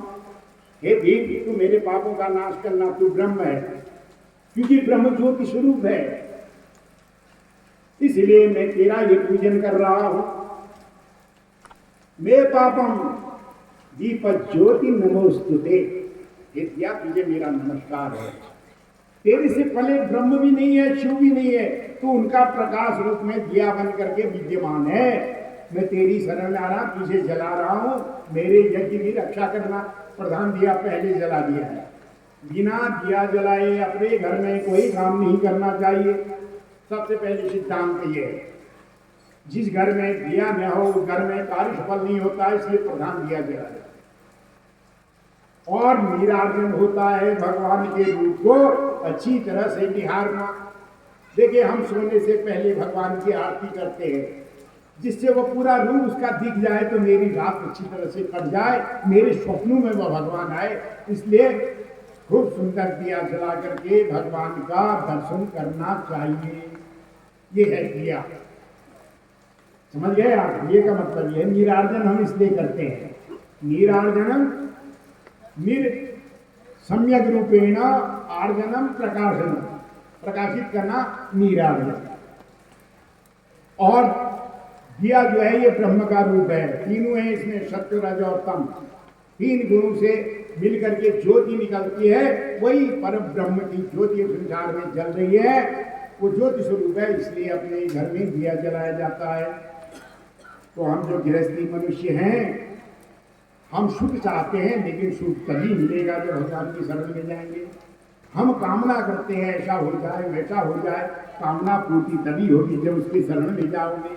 हे दीप तू मेरे पापों का नाश करना, तू ब्रह्म है, क्योंकि ब्रह्म ज्योति स्वरूप है। इसलिए मैं तेरा ये पूजन कर रहा हूं। मे पापम दीप ज्योति नमोस्तुते, ये दिया तुझे मेरा नमस्कार है। तेरे से पहले ब्रह्म भी नहीं है, शिव भी नहीं है, तो उनका प्रकाश रूप में दिया बन करके विद्यमान है। मैं तेरी शरण आ रहा, तुझे जला रहा हूं, मेरे यज्ञ की रक्षा करना। प्रधान दिया पहले जला दिया है। बिना दिया जलाए अपने घर में कोई काम नहीं करना चाहिए। सबसे पहले सिद्धांत ये है, जिस घर में दिया न हो उस घर में कार्य सफल नहीं होता, इसलिए प्रधान दिया जलाए। और नीरार्जन होता है भगवान के रूप को अच्छी तरह से निहारना। देखिए हम सोने से पहले भगवान की आरती करते हैं, जिससे वो पूरा रूप उसका दिख जाए, तो मेरी रात अच्छी तरह से कट जाए, मेरे स्वप्नों में वह भगवान आए। इसलिए खूब सुंदर दिया जला करके भगवान का दर्शन करना चाहिए। ये है दिया, समझ गए आप? ये का मतलब ये नीरार्जन हम इसलिए करते हैं। नीरार्जन निर सम्यक रूपेण आर्जनम प्रकाशनम, प्रकाशित करना नीराजन। और दिया जो है ये ब्रह्म का रूप है, तीनों है इसमें, सत्य रज और तम, तीन गुणों से मिलकर के ज्योति निकलती है, वही पर ब्रह्म की ज्योति संसार में जल रही है, वो ज्योति स्वरूप है। इसलिए अपने घर में दिया जलाया जाता है। तो हम जो गृहस्थी मनुष्य हैं, हम सुख चाहते हैं, लेकिन सुख तभी मिलेगा जब भगवान की शरण में जाएंगे। हम कामना करते हैं ऐसा हो जाए वैसा हो जाए, कामना पूर्ति तभी होगी जब उसकी शरण में जाओगे।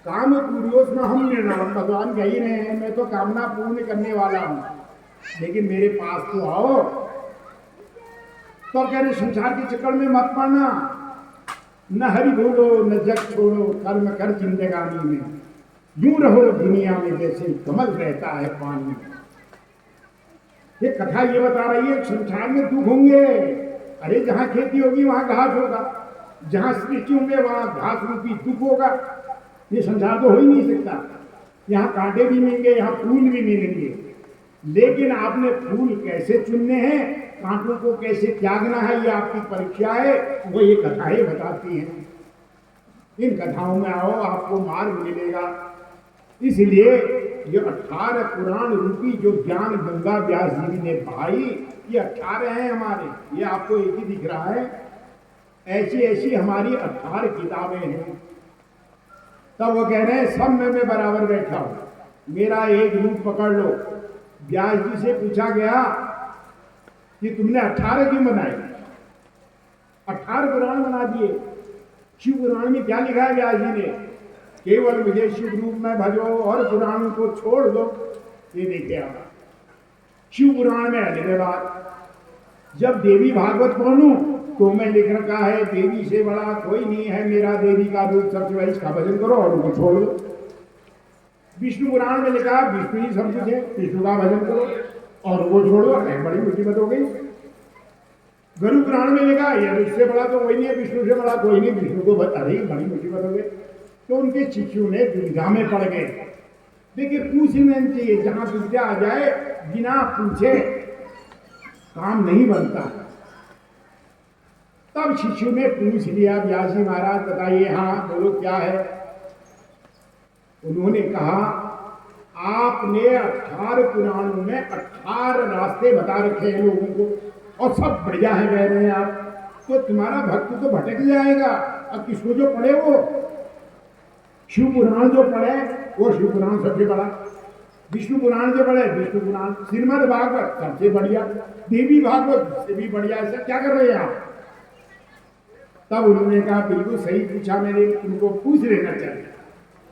काम पूर्वों में हम निर्णाम, भगवान कह ही रहे हैं मैं तो कामना पूर्ण करने वाला हूं, लेकिन मेरे पास तो आओ। तो कह रहे संसार के चक्कर में मत पड़ना, न हरि बोलो न जग छोड़ो, कर्म कर जिंदगानी में, यूं रहो दुनिया में जैसे कमल रहता है पानी में। ये कथा ये बता रही है संसार में दुख होंगे। अरे जहां खेती होगी वहां घास होगा, जहां सृष्टि होंगे वहां घास रूपी दुख होगा। ये संसार तो हो ही नहीं सकता। यहाँ कांटे भी मिलेंगे, यहाँ फूल भी मिलेंगे, लेकिन आपने फूल कैसे चुनने हैं, कांटों को कैसे त्यागना है, ये आपकी परीक्षा है। वो ये कथाएं बताती हैं। इन कथाओं में आओ, आपको मार्ग मिलेगा। इसलिए ये 18 पुराण रूपी जो ज्ञान गंगा व्यास जी ने बहाई, ये 18 हैं हमारे, ये आपको एक ही दिख रहा है। ऐसी ऐसी हमारी 18 किताबें हैं। तब वो कह रहे हैं सब में मैं बराबर बैठा हूं, मेरा एक रूप पकड़ लो। व्यास जी से पूछा गया कि तुमने 18 क्यों बनाए? 18 पुराण बना दिए। शिव पुराण में क्या लिखा है व्यास जी ने? केवल मुझे शिव रूप में भजो और पुराण को छोड़ दो। ये देखिए आप शिव पुराण में अगले बात, जब देवी भागवत पढ़ूं तो मैं लिख रखा है देवी से बड़ा कोई नहीं है, मेरा देवी का रूप सबसे बड़ा, इसका भजन करो और उनको छोड़ दो। विष्णु पुराण में लिखा विष्णु ही सब कुछ है, विष्णु का भजन करो और वो छोड़ दो, बड़ी मुसीबत हो गई। गरुड़ पुराण में लिखा ये इससे बड़ा तो कोई नहीं है, विष्णु से बड़ा कोई नहीं, विष्णु को बड़ी मुसीबत हो गई। तो उनके शिष्यों ने दुविधा में पड़ गए। देखिए पूछना चाहिए, जहां विद्या आ जाए बिना पूछे काम नहीं बनता। तब शिष्यों ने पूछ लिया व्यास जी महाराज बताइए, हाँ बोलो क्या है। उन्होंने कहा आपने 18 पुराणों में 18 रास्ते बता रखे हैं लोगों को और सब बढ़िया है कह रहे हैं आप, तो तुम्हारा भक्त तो भटक जाएगा। अब किसको जो पढ़े वो शिव पुराण जो पढ़े वो शिव पुराण सबसे बड़ा, विष्णु पुराण जो पढ़े विष्णु पुराण, श्रीमद् भागवत सबसे बढ़िया, देवी भागवत से भी बढ़िया। ऐसा क्या कर रहे हैं आप? तब उन्होंने कहा बिल्कुल सही पूछा, मैंने तुमको पूछ लेना चाहिए।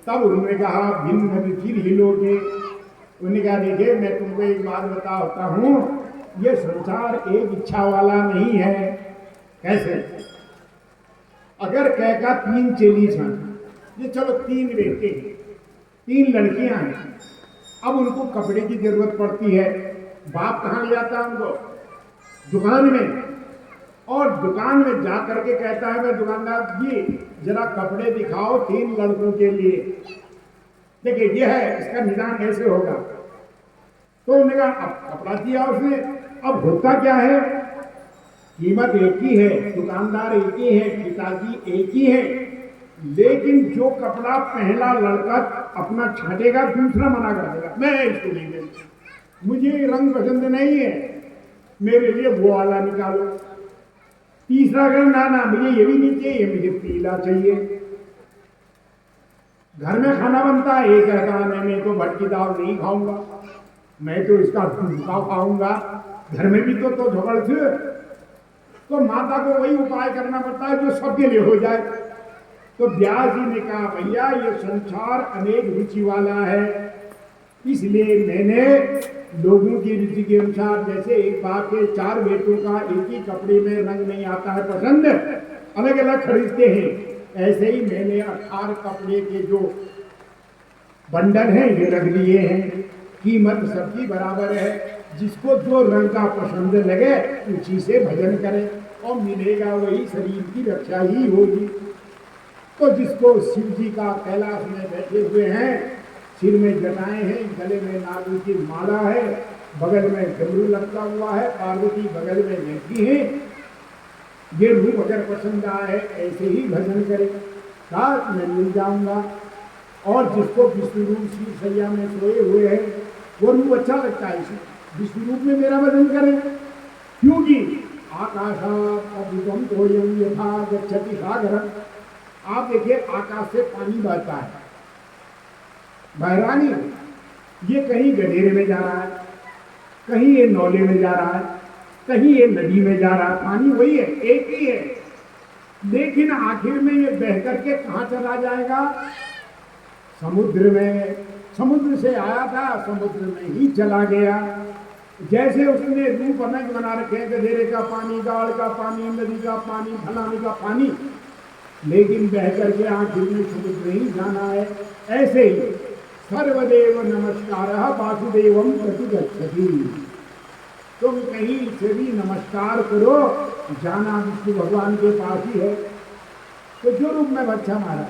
तब उन्होंने कहा भिन्न रुचि हिलोगे। उन्होंने कहा देखिए मैं तुमको एक बात बताता हूँ, ये संसार एक इच्छा वाला नहीं है। कैसे? अगर कह का 3 चेली सन, ये चलो 3 बेटे हैं, 3 लड़कियां हैं, अब उनको कपड़े की जरूरत पड़ती है, बाप कहाँ ले जाता है उनको? दुकान में। और दुकान में जा करके कहता है मैं दुकानदार जी जरा कपड़े दिखाओ 3 लड़कों के लिए, देखिए ये है, इसका निदान कैसे होगा? तो उन्होंने कहा अब कपड़ा दिया उसने। अब होता क्या है, कीमत एक ही है, दुकानदार एक ही है, पिताजी एक ही है, लेकिन जो कपड़ा पहला लड़का अपना छाटेगा दूसरा मना कर देगा, मैं इसको नहीं देता, मुझे रंग पसंद नहीं है, मेरे लिए वो वाला निकालो। तीसरा कहे ना ना मुझे ये भी नहीं चाहिए, मुझे पीला चाहिए। घर में खाना बनता है, ये कहता है मैं तो भटकी दाल नहीं खाऊंगा, मैं तो इसका भूखा खाऊंगा। घर में भी तो झगड़ से, तो माता को वही उपाय करना पड़ता है जो सबके लिए हो जाए। तो व्यास जी ने कहा भैया ये संसार अनेक रुचि वाला है, इसलिए मैंने लोगों की रुचि के अनुसार, जैसे एक बाप के 4 बेटों का एक ही कपड़े में रंग नहीं आता है पसंद, अलग अलग खरीदते हैं, ऐसे ही मैंने 18 कपड़े के जो बंडल हैं ये रख दिए हैं, कीमत सबकी बराबर है, जिसको जो रंग का पसंद लगे उसी से भजन करें और मिलेगा वही, शरीर की रक्षा ही होगी। तो जिसको शिव जी का कैलाश में बैठे हुए हैं, सिर में जटाएं हैं, गले में नाग की माला है, बगल में डमरू लटका हुआ है, पार्वती बगल में बैठी है। ये रूप अगर पसंद आए ऐसे ही भजन करे, काश मैं मिल जाऊंगा। और जिसको विष्णु रूप श्री सैया में सोए हुए हैं वो रूप अच्छा लगता है, इसे विष्णु रूप में मेरा भजन करें। क्योंकि आकाशात् तोयं यथा गच्छति सागरं, आप देखिए आकाश से पानी बहता है, बह रहा नहीं, ये कहीं गधेरे में जा रहा है, कहीं ये नौले में जा रहा है, कहीं ये नदी में जा रहा है, पानी वही है, एक ही है। लेकिन आखिर में ये बह करके कहाँ चला जाएगा? समुद्र में। समुद्र से आया था, समुद्र में ही चला गया। जैसे उसने रूप अनेक बना रखे हैं, गधेरे का पानी, गाड़ का पानी, नदी का पानी, फलाने का पानी, लेकिन बह करके आखिर में समुद्र ही जाना है। ऐसे ही सर्वदेव नमस्कारः वासुदेवं प्रति गच्छति। तुम कहीं से भी नमस्कार करो, जाना विष्णु भगवान के पास ही है। तो जो रूप में बच्चा मारा,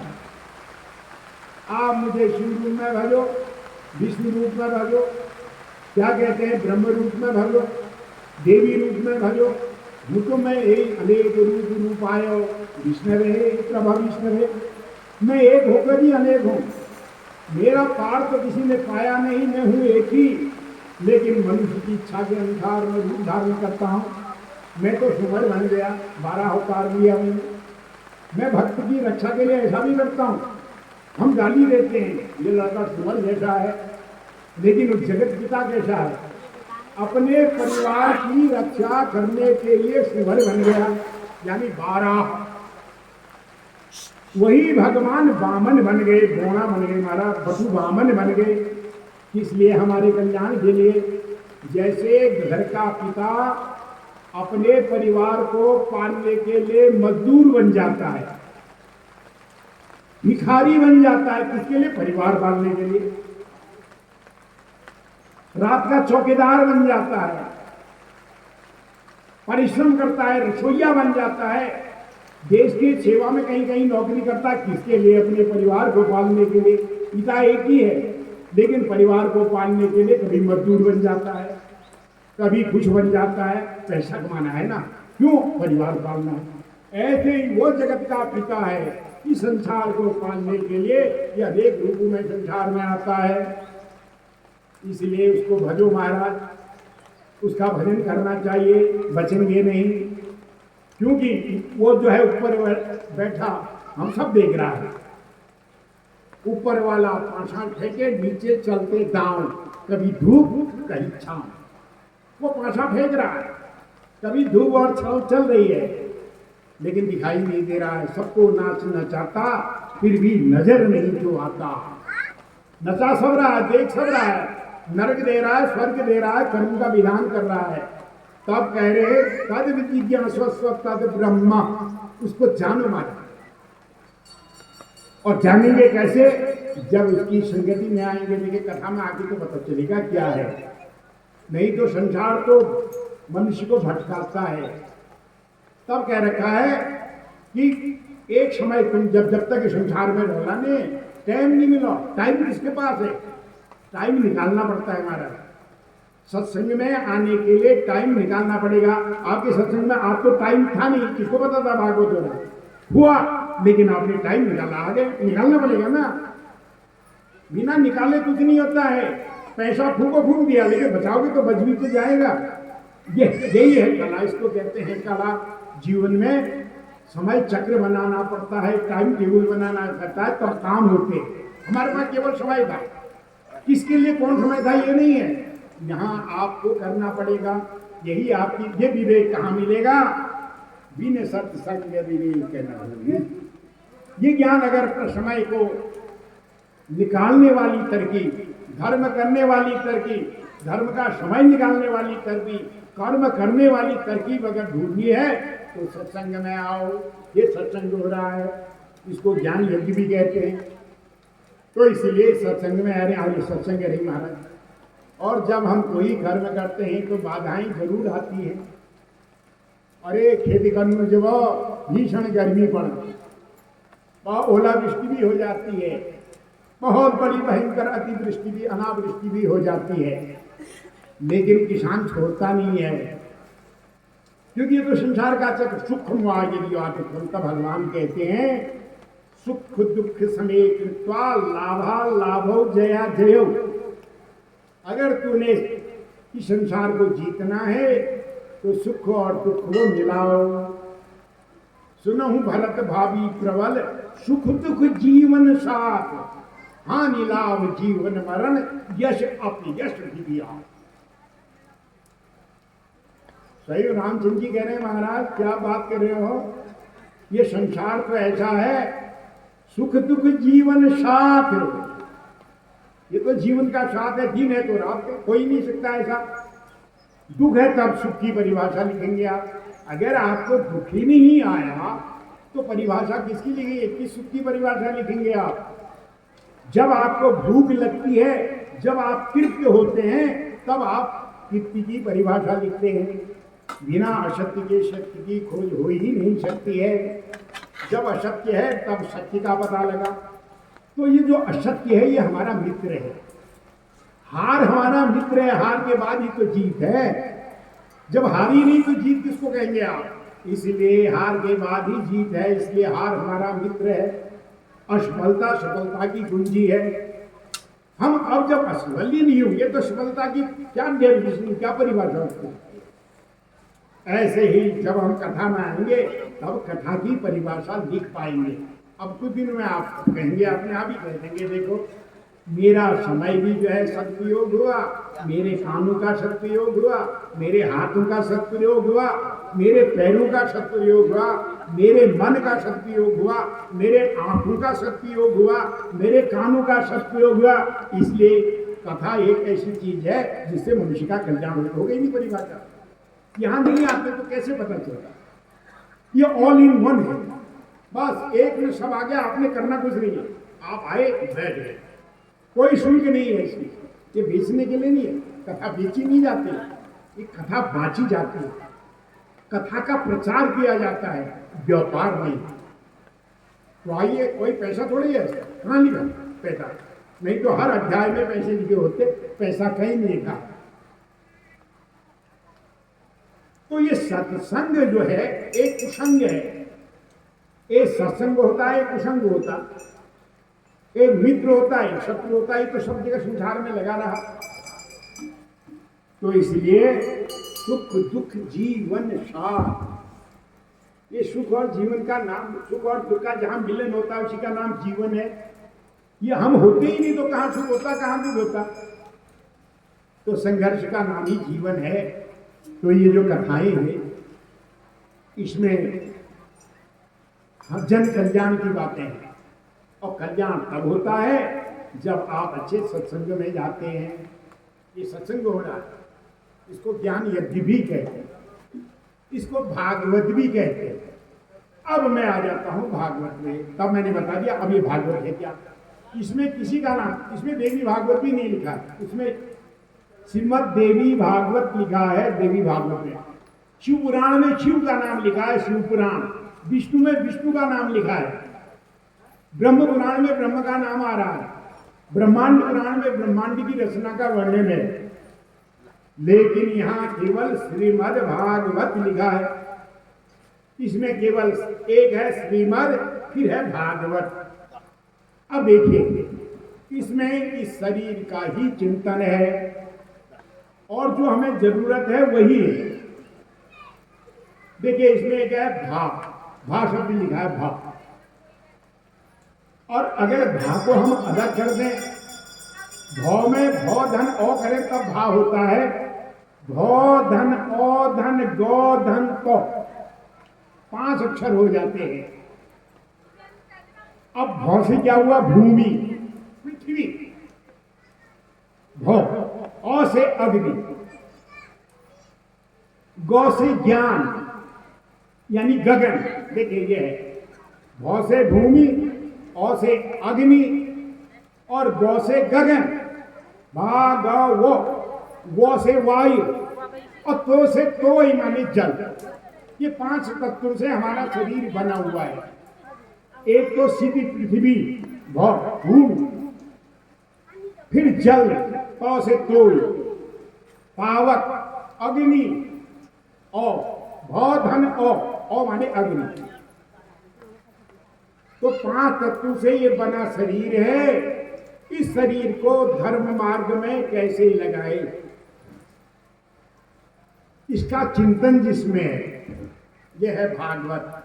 आप मुझे शिव रूप में भजो, विष्णु रूप में भजो, क्या कहते हैं ब्रह्म रूप में भजो, देवी रूप में भजो, हुकुम में यही अनेक रूप आयो विष्णवे प्रभा विष्णवे। मैं एक होकर ही अनेक हूँ, मेरा पार तो किसी ने पाया नहीं, मैं हूँ एक ही। लेकिन मनुष्य की इच्छा के अनुसार मैं रूप धारण करता हूँ। मैं तो सुमर बन गया, 12 अवतार लिया मैंने। मैं भक्त की रक्षा के लिए ऐसा भी करता हूँ। हम गाली देते हैं ये लड़का सुमर जैसा है, लेकिन उस जगत पिता कैसा है? अपने परिवार की रक्षा करने के लिए सुमर बन गया, यानी 12। वही भगवान वामन बन गए, बोना बन गए, हमारा बटु वामन बन गए, इसलिए हमारे कल्याण के लिए। जैसे घर का पिता अपने परिवार को पालने के लिए मजदूर बन जाता है, भिखारी बन जाता है, किसके लिए? परिवार पालने के लिए। रात का चौकीदार बन जाता है, परिश्रम करता है, रसोइया बन जाता है, देश की सेवा में कहीं कहीं नौकरी करता है, किसके लिए? अपने परिवार को पालने के लिए। पिता एक ही है, लेकिन परिवार को पालने के लिए कभी मजदूर बन जाता है, कभी कुछ बन जाता है, पैसा कमाना है ना, क्यों? परिवार पालना है। ऐसे ही वो जगत का पिता है, इस संसार को पालने के लिए यह अनेक रूपों में संसार में आता है। इसलिए उसको भजो महाराज, उसका भजन करना चाहिए, बचेंगे नहीं। क्योंकि वो जो है ऊपर बैठा, हम सब देख रहा है, ऊपर वाला पाछा फेंके, नीचे चलते दांव, कभी धूप कभी छांव। वो पाछा फेंक रहा है, कभी धूप और छांव चल रही है, लेकिन दिखाई नहीं दे रहा है। सबको नाच नचाता, फिर भी नजर नहीं जो आता। नचा सब रहा है, देख सब रहा है, नरक दे रहा है, स्वर्ग दे रहा है, कर्म का विधान कर रहा है। तब कह रहे तद विजिज्ञास्व तद ब्रह्म, उसको जानो मारा। और जानेंगे कैसे? जब उसकी संगति में आएंगे, देखिए कथा में आके तो पता चलेगा क्या है। नहीं तो संसार तो मनुष्य को भटकाता है। तब कह रखा है कि एक समय तुम जब तक संसार में रहना ने टाइम नहीं मिला, टाइम किसके पास है? टाइम निकालना पड़ता है हमारा। सत्संग में आने के लिए टाइम निकालना पड़ेगा। आपके सत्संग में आप तो टाइम था नहीं, किसको पता था भागवत हो रहा हुआ, लेकिन आपने टाइम निकाला, आगे निकालना पड़ेगा ना। बिना निकाले कुछ नहीं होता है। पैसा फूको फूक दिया, लेकिन बचाओगे तो बच भी तो जाएगा। यही है कला, इसको कहते हैं कला। जीवन में समय चक्र बनाना पड़ता है, टाइम टेबल बनाना पड़ता है, तब काम होते हैं। हमारे पास केवल समय था, किसके लिए कौन समय था ये नहीं है। यहाँ आपको करना पड़ेगा। यही आपकी ये विवेक कहाँ मिलेगा? बिन सत्संग विवेक न। ये ज्ञान अगर समय को निकालने वाली तरकीब, धर्म करने वाली तरकीब, धर्म का समय निकालने वाली तरकीब, कर्म करने वाली तरकीब अगर ढूंढनी है तो सत्संग में आओ। ये सत्संग हो रहा है, इसको ज्ञान यज्ञ भी कहते हैं। तो इसलिए सत्संग में आ रहे, आगे सत्संग रही महाराज। और जब हम कोई कर्म करते हैं तो बाधाएं जरूर आती हैं। अरे खेती करने में जब भीषण गर्मी पड़, ओलावृष्टि भी हो जाती है, बहुत बड़ी भयंकर अतिवृष्टि भी, अनावृष्टि भी हो जाती है। लेकिन किसान छोड़ता नहीं है, क्योंकि ये तो संसार का चक्र सूक्ष्म आगे भगवान कहते हैं सुख दुख समे कृत्वा लाभा लाभो जया जयो। अगर तूने इस संसार को जीतना है तो सुख और दुख को मिलाओ। सुनहु भरत भावी प्रबल सुख दुख जीवन साथ, हानि लाभ जीवन मरण यश अपयश दिया। सही रामचंद्र जी कह रहे हैं महाराज क्या बात कर रहे हो, ये संसार तो ऐसा है सुख दुख जीवन साथ, ये तो जीवन का साथ है, दिन है तो रात है, कोई नहीं सकता ऐसा। दुख है तब सुख की परिभाषा लिखेंगे आप। अगर आपको दुख ही नहीं आया तो परिभाषा किसकी लिखेंगे, किस सुख की परिभाषा लिखेंगे आप। जब आपको भूख लगती है, जब आप तृप्त होते हैं, तब आप तृप्ति की परिभाषा लिखते हैं। बिना असत्य के सत्य की खोज हो ही नहीं सकती है। जब असत्य है तब सत्य का पता लगा। तो ये जो असत्य है ये हमारा मित्र है, हार हमारा मित्र है, हार के बाद ही तो जीत है। जब हार ही नहीं तो जीत किसको कहेंगे आप। इसलिए हार के बाद ही जीत है, इसलिए हार हमारा मित्र है। असफलता सफलता की कुंजी है। हम अब जब असफल ही नहीं होंगे तो सफलता की क्या डेफिनेशन, क्या परिभाषा होती है। ऐसे ही जब हम कथा में आएंगे तब कथा की परिभाषा लिख पाएंगे। अब कुछ दिन में आप कहेंगे, अपने आप ही कह देंगे देखो मेरा समय भी जो है सदुपयोग हुआ, मेरे कानों का सदुपयोग हुआ, मेरे हाथों का सदुपयोग हुआ, मेरे पैरों का सदुपयोग हुआ, मेरे मन का सदुपयोग हुआ, मेरे आंखों का सदुपयोग हुआ, मेरे कानों का सदुपयोग हुआ। इसलिए कथा एक ऐसी चीज है जिससे मनुष्य का कल्याण हो गई। नहीं परिभाषा यहां नहीं आते तो कैसे पता चलता। ये ऑल इन वन है, बस एक में सब आ गया, आपने करना कुछ नहीं है। आप आए बैठ गए, कोई शुल्क नहीं है इसकी। ये बेचने के लिए नहीं है, कथा बेची नहीं जाती, ये कथा बांची जाती है, कथा का प्रचार किया जाता है, व्यापार नहीं। तो आइए, कोई पैसा थोड़ी है, कहाँ लिखा पैसा, नहीं तो हर अध्याय में पैसे लिखे होते, पैसा कहीं नहीं लिखा। तो ये सत्संग जो है एक कुसंग है, एक सत्संग होता है, एक कुसंग होता, एक मित्र होता है, एक शत्रु होता है। तो सब जगह संसार में लगा रहा। तो इसलिए सुख दुख जीवन साथ, ये सुख और जीवन का नाम, सुख और दुख का जहां मिलन होता है उसी का नाम जीवन है। ये हम होते ही नहीं तो कहां सुख होता, कहां दुख होता। तो संघर्ष का नाम ही जीवन है। तो ये जो कथाएं हैं इसमें जन कल्याण की बातें हैं, और कल्याण तब होता है जब आप अच्छे सत्संग में जाते हैं। ये सत्संग हो रहा है, इसको ज्ञान यज्ञ भी कहते हैं, इसको भागवत भी कहते हैं। अब मैं आ जाता हूं भागवत में। तब मैंने बता दिया अब ये भागवत है क्या। इसमें किसी का नाम, इसमें देवी भागवत भी नहीं लिखा है, इसमें श्रीमद देवी भागवत लिखा है। देवी भागवत में शिव पुराण में शिव का नाम लिखा है, शिव पुराण। विष्णु में विष्णु का नाम लिखा है। ब्रह्म पुराण में ब्रह्म का नाम आ रहा है। ब्रह्मांड पुराण में ब्रह्मांड की रचना का वर्णन है। लेकिन यहाँ केवल श्रीमद भागवत लिखा है। इसमें केवल एक है श्रीमद, फिर है भागवत। अब देखिए, इसमें इस शरीर का ही चिंतन है और जो हमें जरूरत है वही है। देखिए इसमें एक है भा, भा शब्द लिखा है भा। और अगर भा को हम अलग कर दें, भौ में भौ धन औ करें तब भा होता है। भौ धन औ धन गौ धन कौ, 5 अक्षर हो जाते हैं। अब भौ से क्या हुआ, भूमि, पृथ्वी। भौ, औ से अग्नि, गौ से ज्ञान यानी गगन। देखिए ये है, भौ से भूमि, औ से अग्नि और गौ से गगन। भा ग वो से वायु और तो से तो ही माने जल। ये 5 तत्वों से हमारा शरीर बना हुआ है। एक तो सीधी पृथ्वी, भूमि, फिर जल, तो से तोय, पावक अग्नि, औ भौ धन औ माने अग्नि। तो 5 तत्व से ये बना शरीर है। इस शरीर को धर्म मार्ग में कैसे लगाए, इसका चिंतन जिसमें है, यह है भागवत।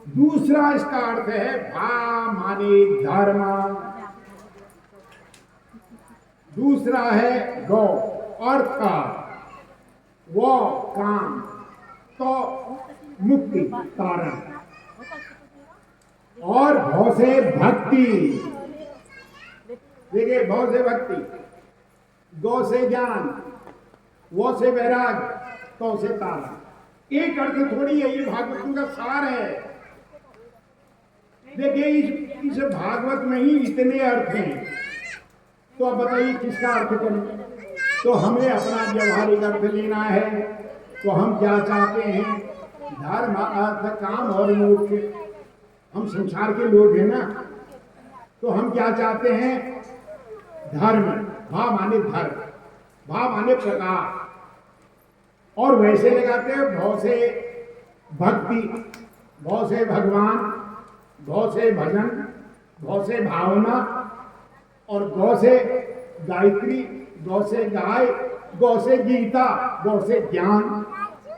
दूसरा इसका अर्थ है भा माने धर्म, दूसरा है गौ अर्थ, वो काम, तो मुक्ति कारण, और भौ से भक्ति। देखिए, भौ से भक्ति, गौ से ज्ञान, वो से वैराग, तो से तारा। एक अर्थ थोड़ी है, ये भागवत का सार है। देखिए, इस भागवत में ही इतने अर्थ हैं, तो अब बताइए किसका अर्थ करें। तो हमें अपना व्यवहारिक अर्थ लेना है। तो हम क्या चाहते हैं, धर्म अर्थ काम और मोक्ष। हम संसार के लोग हैं ना, तो हम क्या चाहते हैं, धर्म, भा माने धर्म, भा माने प्रकाश, और वैसे लगाते हैं भौ से भक्ति, भौ से भगवान, गौ से भजन, गौ से भावना, और गौ से गायत्री, गौ से गाय, गौ से गीता, गौ से ज्ञान।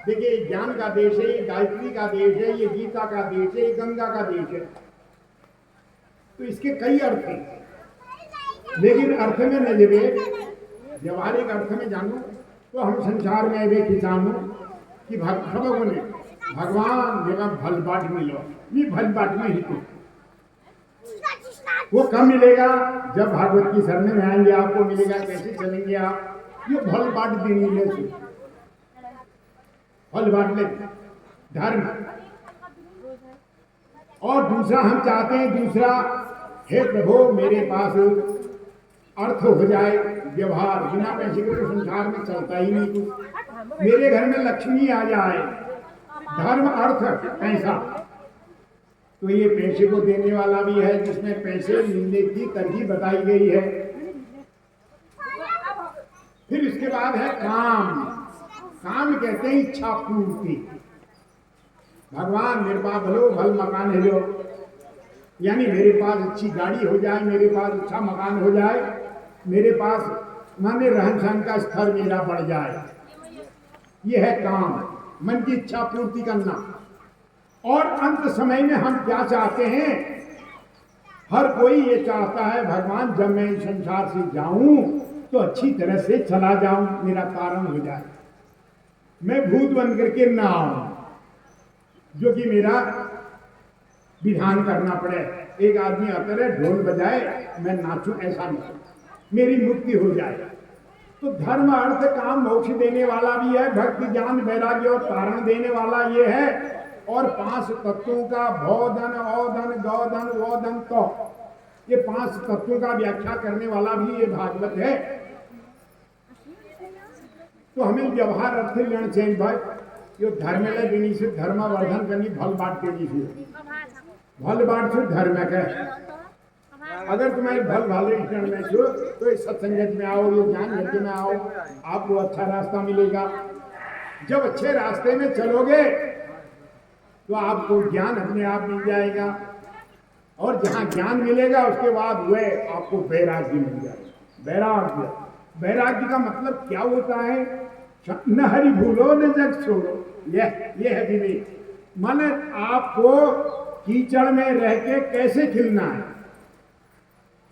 देखिए, ज्ञान का देश है, ये गायत्री का देश है, ये गीता का देश है, ये गंगा का देश है। तो इसके कई अर्थ हैं, लेकिन अर्थ में न जबे व्यवहारिक अर्थ में जानू तो हम संसार में वे किसानों कि भगवान जगह भल बाट मिलो, ये भल बाट में ही तो वो कब मिलेगा, जब भागवत की शरण में आएंगे आपको मिलेगा। कैसे चलेंगे आप, ये भल बाट देनी ले, फल बाट ले धर्म। और दूसरा हम चाहते हैं, दूसरा, हे प्रभु मेरे पास अर्थ हो जाए, व्यवहार बिना पैसे के तो संसार में चलता ही नहीं कुछ। मेरे घर में लक्ष्मी आ जाए, धर्म अर्थ पैसा। तो ये पैसे को देने वाला भी है, जिसमें पैसे मिलने की तरकीब बताई गई है। फिर इसके बाद है काम। काम कहते हैं इच्छा पूर्ति। भगवान मेरे पास भलो भल मकान है जो, यानी मेरे पास अच्छी गाड़ी हो जाए, मेरे पास अच्छा मकान हो जाए, मेरे पास माने रहन सहन का स्तर मेरा बढ़ जाए। यह है काम, मन की इच्छा पूर्ति करना। और अंत समय में हम क्या चाहते हैं, हर कोई ये चाहता है भगवान जब मैं इस संसार से जाऊं तो अच्छी तरह से चला जाऊं, मेरा कारण हो जाए, मैं भूत बन करके ना आऊं जो कि मेरा विधान करना पड़े। एक आदमी आता रहे ढोल बजाए, मैं नाचूं, ऐसा नहीं, मेरी मुक्ति हो जाए। तो धर्म अर्थ काम मोक्ष देने वाला भी है, भक्ति ज्ञान वैराग्य और तारण देने वाला ये है। और 5 तत्वों का भौधन, औधन, गौधन, वोधन, तो ये 5 तत्वों का व्याख्या करने वाला भी ये भागवत है। तो हमें व्यवहार अर्थ लेना चाहिए भाई, यो धर्म देनी से धर्मवर्धन करनी, भल बाट देनी से भल बाट से धर्म है। अगर तुम्हारे भल भाले में छो तो इस सत्संगत में आओ, ये ज्ञान यज्ञ में आओ, आपको अच्छा रास्ता मिलेगा। जब अच्छे रास्ते में चलोगे तो आपको ज्ञान अपने आप मिल जाएगा, और जहाँ ज्ञान मिलेगा उसके बाद वह आपको वैराग्य मिल जाएगा। वैराग्य, वैराग्य का मतलब क्या होता है, न हरि भूलो न जग छोड़ो, यह है विवेक। माने आपको कीचड़ में रह के कैसे खिलना है,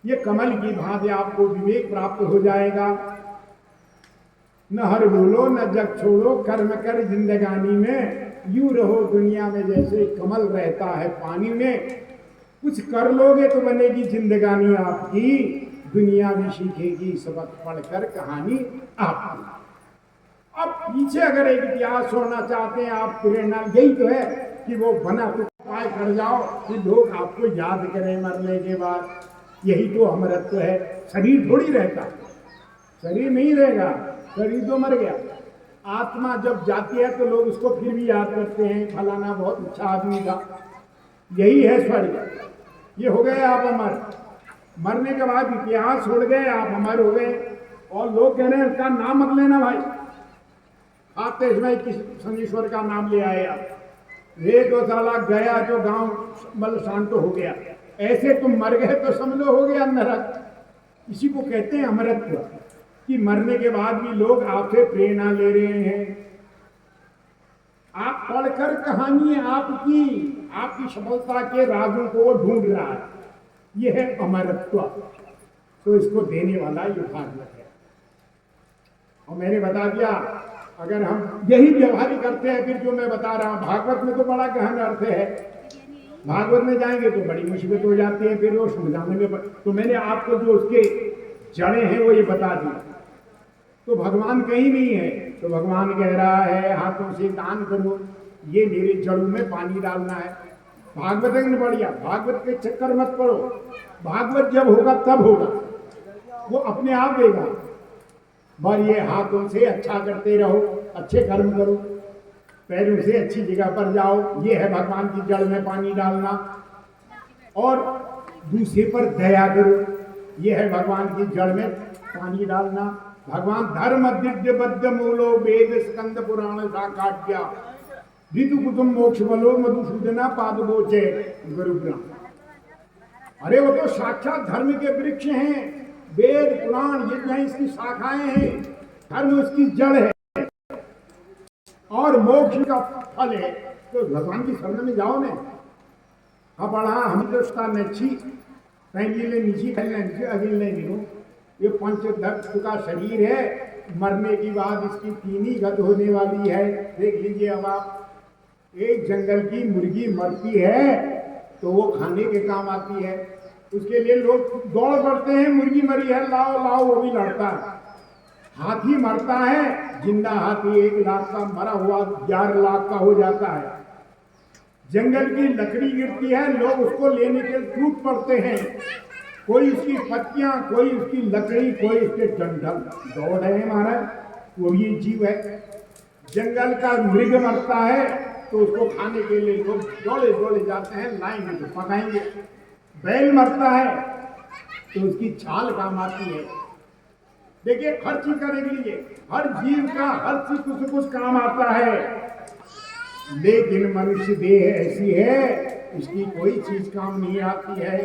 ये कमल की भांति आपको विवेक प्राप्त हो जाएगा। न हर भूलो न जग छोड़ो, कर्म कर जिंदगानी में, यूं रहो दुनिया में जैसे कमल रहता है पानी में। कुछ कर लोगे तो बनेगी जिंदगानी आपकी, दुनिया भी सीखेगी सबक पढ़कर कहानी आपकी। अब पीछे अगर एक इतिहास छोड़ना चाहते हैं आप, प्रेरणा यही तो है कि वो बना कुछ उपाय कर जाओ कि लोग आपको याद करें मरने के बाद। यही तो अमरत्व है। शरीर थोड़ी रहता, शरीर नहीं रहेगा, शरीर तो मर गया। आत्मा जब जाती है तो लोग उसको फिर भी याद करते हैं, फलाना बहुत अच्छा आदमी था। यही है स्वर्ग। ये हो गए आप अमर, मरने के बाद इतिहास छोड़ गए, आप अमर हो गए। और लोग कह रहे हैं उसका नाम मत लेना भाई, खाते समय किस शनीश्वर का नाम ले आए आप, रे तो साला गया जो गांव मतलब शांत हो गया, ऐसे तुम मर गए तो समझो हो गया नरक। इसी को कहते हैं अमरत्व, कि मरने के बाद भी लोग आपसे प्रेरणा ले रहे हैं। आप पढ़कर कहानी आपकी सफलता के राजों को वो ढूंढ रहा है, यह है अमरत्व। तो इसको देने वाला ये भागवत है। और मैंने बता दिया, अगर हम यही व्यवहारिक करते हैं, फिर जो मैं बता रहा हूं भागवत में तो बड़ा गहन अर्थ है, भागवत में जाएंगे तो बड़ी मुसीबत हो जाती है, फिर वो समझाने में। तो मैंने आपको जो उसके जड़ें हैं वो ये बता दी। तो भगवान कहीं नहीं है, तो भगवान कह रहा है हाथों से दान करो, ये मेरे जड़ों में पानी डालना है। भागवत में बढ़िया, भागवत के चक्कर मत पड़ो, भागवत जब होगा तब होगा, वो अपने आप देगा। पर ये हाथों से अच्छा करते रहो, अच्छे कर्म करो, पैरों से अच्छी जगह पर जाओ, ये है भगवान की जड़ में पानी डालना। और दूसरे पर दया करो, ये है भगवान की जड़ में पानी डालना। भगवान धर्म दिव्य बद्ध मूलो वेद स्कंद पुराण साकाट्या ऋतु कुटुंब मोक्ष बलो मधुसूदना पादबोचे गुरुग्राम। अरे वो तो साक्षात धर्म के वृक्ष हैं, वेद पुराण ये जो है इसकी शाखाएं हैं, धर्म उसकी जड़ है और मोक्ष का फल है। तो भगवान की शरण में जाओ ने। हाँ पढ़ा हम तो नच्छी पहले नीची नीचे अगिले गिरो, ये पंचदत्त का शरीर है, मरने की बाद इसकी तीनी गत होने वाली है। देख लीजिए, अब आप एक जंगल की मुर्गी मरती है तो वो खाने के काम आती है, उसके लिए लोग दौड़ पड़ते हैं, मुर्गी मरी है लाओ लाओ, वो भी लड़ता है। हाथी मरता है, जिंदा हाथी 1 लाख का, मरा हुआ 11 लाख का हो जाता है। जंगल की लकड़ी गिरती है, लोग उसको लेने के टूट पड़ते हैं, कोई उसकी पत्तियां, कोई उसकी लकड़ी, कोई उसके डंठल। दौड़ है महाराज, वो भी जीव है। जंगल का मृग मरता है तो उसको खाने के लिए लोग दौड़े दौड़े जाते हैं, लाएंगे तो पकाएंगे। बैल मरता है तो उसकी छाल काम आती है। देखिए हर चीज का देख लीजिए, हर जीव का हर चीज कुछ कुछ काम आता है। लेकिन मनुष्य देह ऐसी है, इसकी कोई चीज काम नहीं आती है।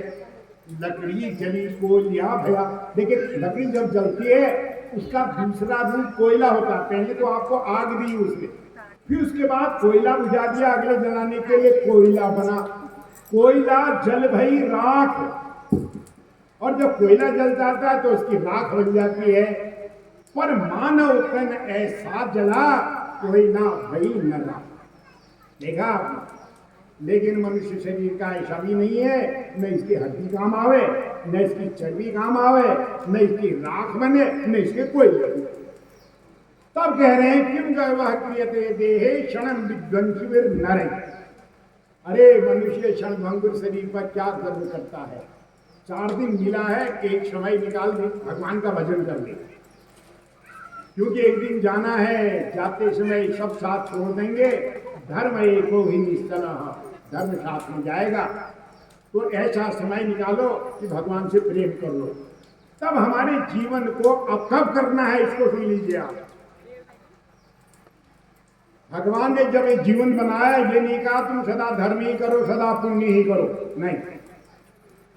लकड़ी जली कोयला भया, देखिए लकड़ी जब जलती है उसका दूसरा रूप कोयला होता है। पहले तो आपको आग दी उसने, फिर उसके बाद कोयला बुझा दिया, अगले जलाने के लिए कोयला बना। कोयला जल भई राख, और जब कोयला जल जाता है तो उसकी राख बन जाती है। पर मानव तन ऐसा जला कोई ना भई न राख, देखा आपने। लेकिन मनुष्य शरीर का ऐसा भी नहीं है, न इसकी हड्डी काम आवे, न इसकी चर्बी काम आवे, न इसकी राख बने, न इसके कोयले बने। तब कह रहे हैं किम गर्वः क्रियते देहे क्षणं विध्वंसिविर नरे। अरे मनुष्य क्षणभंगुर शरीर पर क्या गर्व करता है। 4 दिन मिला है, एक समय निकाल दे, भगवान का भजन कर ले, क्योंकि एक दिन जाना है, जाते समय सब साथ छोड़ देंगे। धर्म एको ही निश्चल, धर्म साथ में जाएगा। तो ऐसा समय निकालो कि भगवान से प्रेम कर लो। तब हमारे जीवन को अब कब करना है इसको सुन लीजिए आप। भगवान ने जब एक जीवन बनाया, ये नहीं कहा तुम सदा धर्म ही करो, सदा पुण्य ही करो, नहीं।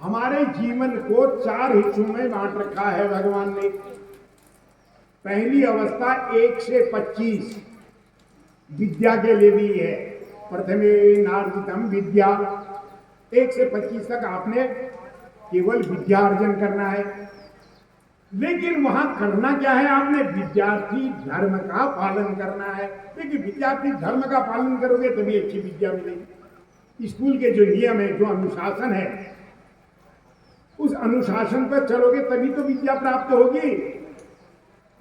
हमारे जीवन को 4 हिस्सों में बांट रखा है भगवान ने। पहली अवस्था 1 से 25 विद्या के लिए भी है। प्रथमे नार्जितम विद्या, 1 से 25 तक आपने केवल विद्या अर्जन करना है। लेकिन वहां करना क्या है, आपने विद्यार्थी धर्म का पालन करना है। देखिए विद्यार्थी धर्म का पालन करोगे तभी अच्छी विद्या मिलेगी। स्कूल के जो नियम है, जो अनुशासन है, उस अनुशासन पर चलोगे तभी तो विद्या प्राप्त होगी।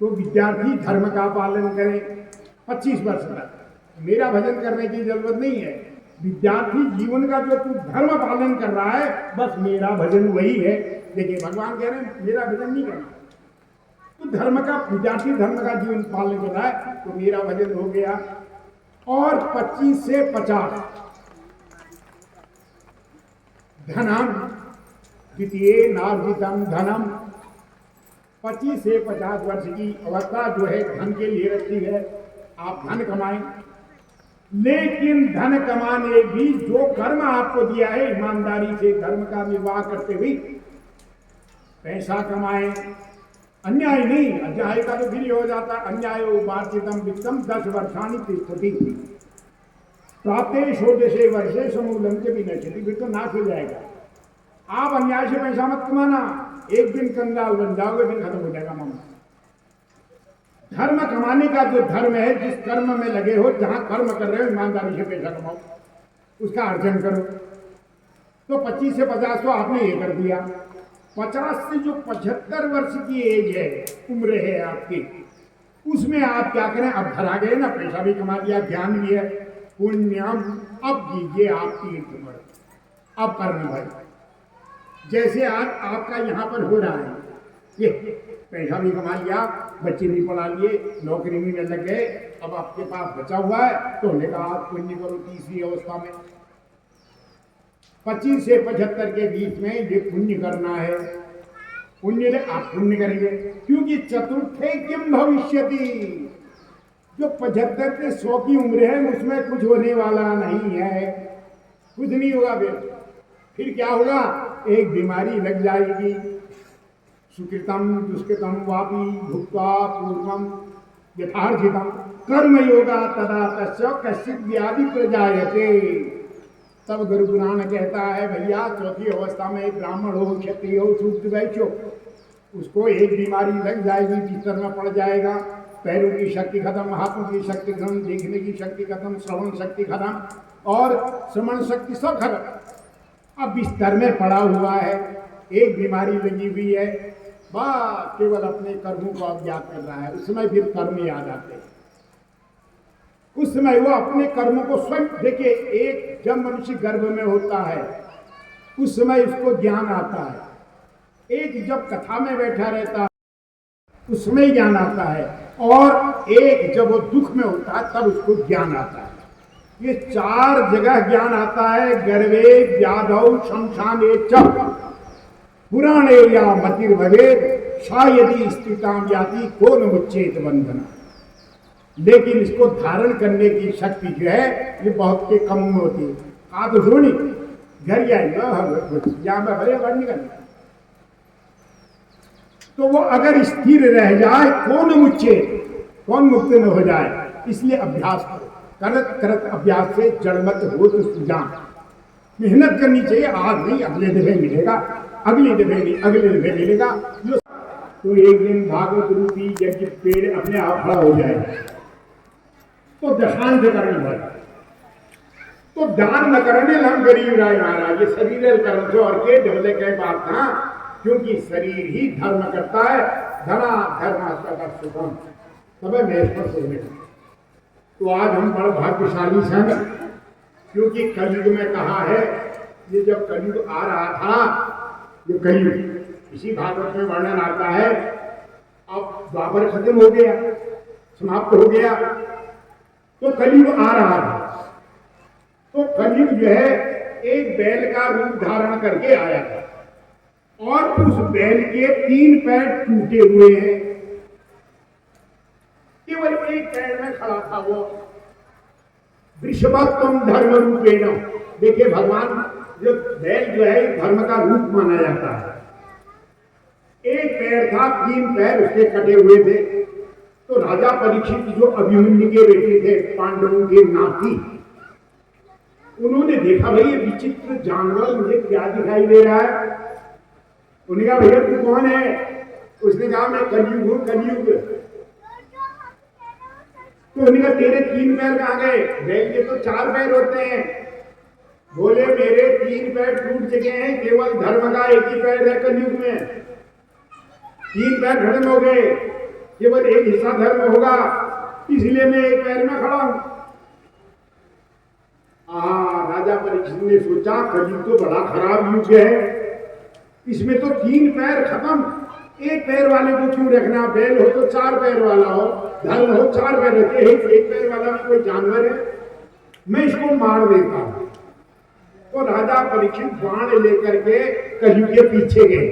तो विद्यार्थी धर्म का पालन करें 25 वर्ष तक। मेरा भजन करने की जरूरत नहीं है। विद्यार्थी जीवन का जो तू धर्म पालन कर रहा है, बस मेरा भजन वही है। देखिए भगवान कह रहे हैं मेरा भजन नहीं करना, तू धर्म का, विद्यार्थी धर्म का जीवन पालन कर रहा है तो मेरा भजन हो गया। और 25 से 50 धनम द्वितीय नार्जितम धनम, 25 से 50 वर्ष की अवस्था जो है धन के लिए रखी है। आप धन कमाएं, लेकिन धन कमाने भी जो कर्म आपको दिया है ईमानदारी से धर्म का निर्वाह करते हुए पैसा कमाएं। अन्याय नहीं, अन्याय का तो फिर हो जाता है। अन्याय उपार्जितम वित्तम 10 वर्षाणि तिष्ठति प्राप्ते षोडशे वर्षे समूलम के विनश्यति, फिर तो नाश हो जाएगा। आप अन्याय से पैसा मत कमाना, एक दिन कंगाल बन जाओगे, फिर खत्म हो जाएगा मामला। धर्म कमाने का जो धर्म है, जिस कर्म में लगे हो, जहां कर्म कर रहे हो ईमानदारी से पैसा कमाओ, उसका अर्जन करो। तो 25 से 50 तो आपने ये कर दिया। 50 से जो 75 वर्ष की एज है, उम्र है आपकी, उसमें आप क्या करें? अब धरा गए ना, पैसा भी कमा लिया, ज्ञान भी है, पुण्यम अब कीजिए आप तीर्थ पर, अब करना भाई। जैसे आज आपका यहाँ पर हो रहा है, ये पैसा भी कमा लिया, बच्चे भी पढ़ा लिए, नौकरी भी में लग गए, अब आपके पास बचा हुआ है तो उन्हें कहा आप पुण्य करो तीसरी अवस्था में। 25 से 75 के बीच में ये पुण्य करना है। पुण्य आप पुण्य करेंगे, क्योंकि चतुर्थे किम भविष्यति, जो 75 से 100 की उम्र है उसमें कुछ होने वाला नहीं है, कुछ नहीं होगा। फिर क्या होगा? एक बीमारी लग जाएगी। सुकृतम दुष्कृतम वापी भुक्त्वा पूर्वम यथार्जितम कर्म योगा तदा तस्य कश्चित व्याधि प्रजायते। तब गुरु पुराण कहता है भैया, चौथी अवस्था में ब्राह्मण हो, क्षत्रिय हो, शूद्र वैश्य हो, उसको एक बीमारी लग जाएगी, बिस्तर में पड़ जाएगा, पैरों की शक्ति खत्म, हाथों की शक्ति खत्म, देखने की शक्ति खत्म, श्रवण शक्ति खत्म और श्रवण शक्ति सब खत्म। अब बिस्तर में पड़ा हुआ है, एक बीमारी लगी हुई है, बस केवल अपने कर्मों को अज्ञात कर रहा है। उस समय फिर कर्म याद आते हैं, उस समय वो अपने कर्मों को स्वयं देखिए। एक जब मनुष्य गर्भ में होता है उस समय उसको ज्ञान आता है, एक जब कथा में बैठा रहता है उसमें ज्ञान आता है, और एक जब वो दुख में होता है तब उसको ज्ञान आता है। ये 4 जगह ज्ञान आता है। गर्भे व्याधौ शमशाने च पुराणे या मतिर्भवेद शायदि स्थिताम जाति को न मुच्चेत बंधना। लेकिन इसको धारण करने की शक्ति जो है ये बहुत के कम में होती है। आ तो सुनी घर जाएगा भले बाहर निकल, तो वो अगर स्थिर रह जाए, कौन मुच्चे, कौन मुक्त न हो जाए। इसलिए अभ्यास करो, करत करत अभ्यास से जड़मत हो तो सुजान। मेहनत करनी चाहिए, आज नहीं अगले दफे मिलेगा, अगली दफे नहीं अगले दफे मिलेगा। तो एक दिन भागवत रूपी यज्ञ पेड़ अपने आप खड़ा हो जाएगा। तो दशांश करने वाला, तो दान न करने लम गरीब राय महाराज, ये शरीर कर्म से और के ढोले के बात था, क्योंकि शरीर ही धर्म करता है। धना धर्म सुखम तब मैं से। तो आज हम बड़े भाग्यशाली हैं, क्योंकि कलयुग में कहा है, ये जब कलयुग आ रहा था, ये कलयुग इसी भागवत में वर्णन आता है। अब द्वापर खत्म हो गया, समाप्त हो गया, तो कलयुग आ रहा था। तो कलयुग जो है एक बैल का रूप धारण करके आया था, और उस बैल के 3 पैर टूटे हुए हैं, केवल एक पैर में खड़ा था वो। वृषभत्वम धर्म रूपेण, देखिए भगवान जो बैल जो है धर्म का रूप माना जाता है। एक पैर था, 3 पैर उसके कटे हुए थे। तो राजा परीक्षित जो अभिमन्यु के बेटे थे, पांडवों के नाती, उन्होंने देखा भाई ये विचित्र जानवर मुझे क्या दिखाई दे रहा है। उन्होंने कहा भैया तू कौन है? उसने कहा मैं कलयुग हूं, कलयुग। तो उन्होंने कहा तेरे 3 पैर कहां गए? बैल के तो 4 पैर होते हैं। बोले मेरे 3 पैर टूट चुके हैं, केवल धर्म का एक ही पैर है कलयुग में। 3 पैर खत्म हो गए, केवल एक हिस्सा धर्म होगा, इसलिए मैं एक पैर में खड़ा हूं। राजा परीक्षित ने सोचा कलयुग तो बड़ा खराब युग है, इसमें तो 3 पैर खत्म, एक पैर वाले को क्यों रखना? बैल हो तो 4 पैर वाला हो, धर्म हो 4 पैर रखे, एक पैर वाला भी कोई जानवर है, मैं इसको मार देता हूं। तो राजा परीक्षित बाण लेकर के कलयुग के पीछे गए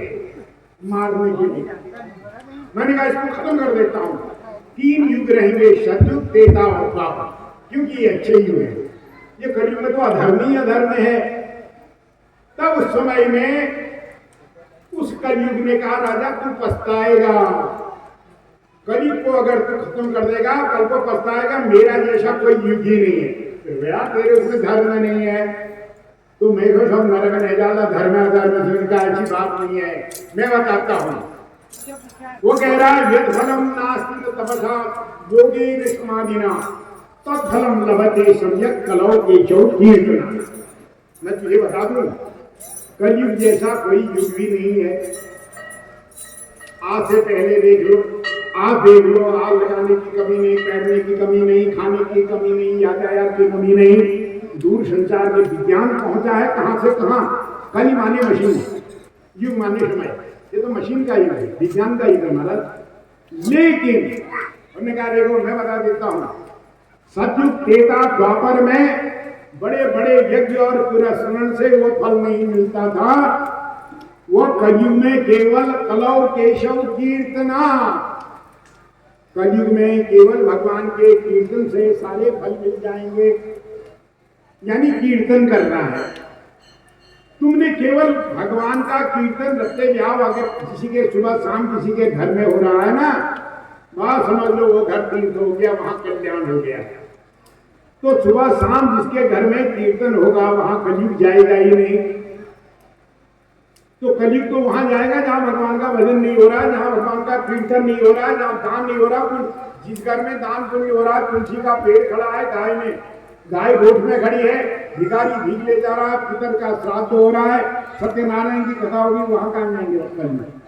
मारने के लिए। मैंने कहा इसको खत्म कर देता हूं। 3 युग रहेंगे, सतयुग, त्रेता और द्वापर, क्योंकि ये अच्छे युग है। ये कलयुग में तो अधर्म ही अधर्म है। तब उस समय में उस कलयुग ने कहा, राजा तू पछताएगा, कलयुग को अगर तू खत्म कर देगा कल को पछताएगा, मेरा जैसा कोई युग ही नहीं है। तो भैया तेरे उसमें धर्म नहीं है, तो मेरे को सब नरक नहीं डाला, धर्म अधर्म से उनका ऐसी बात नहीं है। मैं बताता हूँ, वो कह रहा है यद फलम नास्ति तपसा योगेन समाधिना तत्फलम लभते सम्यक कलौ केशव कीर्तना। मैं तुझे बता दूं, कलयुग जैसा कोई युग भी नहीं है। आज से पहले देख लो, आप देख लो, आग लगाने की कमी नहीं, पैरने की कमी नहीं, खाने की कमी नहीं, यातायात की कमी नहीं, दूर संचार में विज्ञान पहुंचा है कहां से कहां। कल माने मशीन, युग माने समय, ये तो मशीन का युग है, विज्ञान का युग है महाराज। लेकिन उन्होंने कहा देखो मैं बता देता हूं, सतयुग, त्रेता, द्वापर में बड़े बड़े यज्ञ और पुरस्मरण से वो फल नहीं मिलता था। वो कलयुग में केवल कलौ केशव कीर्तना, कलयुग में केवल भगवान के कीर्तन से सारे फल मिल जाएंगे। यानी कीर्तन करना है तुमने, केवल भगवान का कीर्तन रखते जाओ। अगर किसी के सुबह शाम किसी के घर में हो रहा है ना, वहां समझ लो वो घर तीर्थ हो गया, वहां कल्याण हो गया। तो सुबह शाम जिसके घर में कीर्तन होगा वहां कलयुग जाएगा ही नहीं। तो कलयुग तो वहां जाएगा जहां भगवान का भजन नहीं हो रहा है, जहां भगवान का कीर्तन नहीं हो रहा है, जहां दान नहीं हो रहा। जिस घर में दान पुण्य हो रहा है, तुलसी का पेड़ खड़ा है, गाय गोठ में खड़ी है, भिखारी भीख ले जा रहा है, पितर का श्राद्ध हो रहा है, सत्यनारायण की कथा होगी, वहां कहां जाएंगे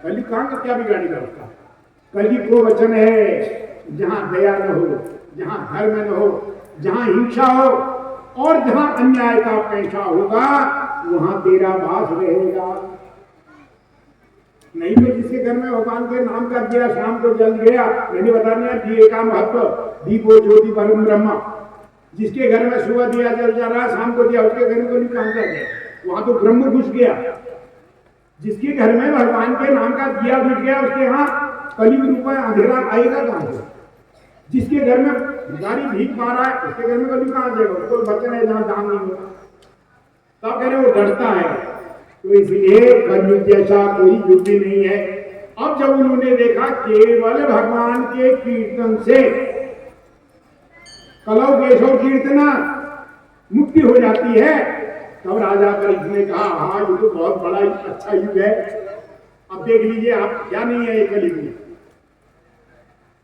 कलयुग कहां का क्या बिगाड़ेगा उसका। कलयुग को वचन है जहां दया न हो, जहां धर्म न हो, जहां हिंसा हो और जहां अन्याय का पैसा होगा वहां तेरा वास रहेगा। नहीं तो जिसके घर में भगवान के नाम कर दिया, शाम को जल गया, मैंने बता दिया दिए का महत्व, दीपो ज्योति परम ब्रह्म। जिसके घर में सुबह दिया जल जा रहा है, शाम को दिया, उसके घर में कोई काम कर गया, वहां तो ब्रह्म घुस गया। जिसके घर में भगवान के नाम का दिया घुस गया, उसके यहाँ कलयुग रूप में अंधेरा आएगा कहां से। जिसके घर में भिखारी भीख पा रहा है, उसके घर में कलयुग कहां जाएगा, कोई बच्चा है जहां दान नहीं होगा। तब कह रहे वो डरता है। तो इसलिए कलयुग जैसा कोई युग भी नहीं है। अब जब उन्होंने देखा केवल भगवान के कीर्तन से कलौ केशव कीर्तना मुक्ति हो जाती है, तब राजा कलिक ने कहा हाँ ये तो बहुत बड़ा अच्छा युग है। अब देख लीजिए आप, क्या नहीं है कलयुग में,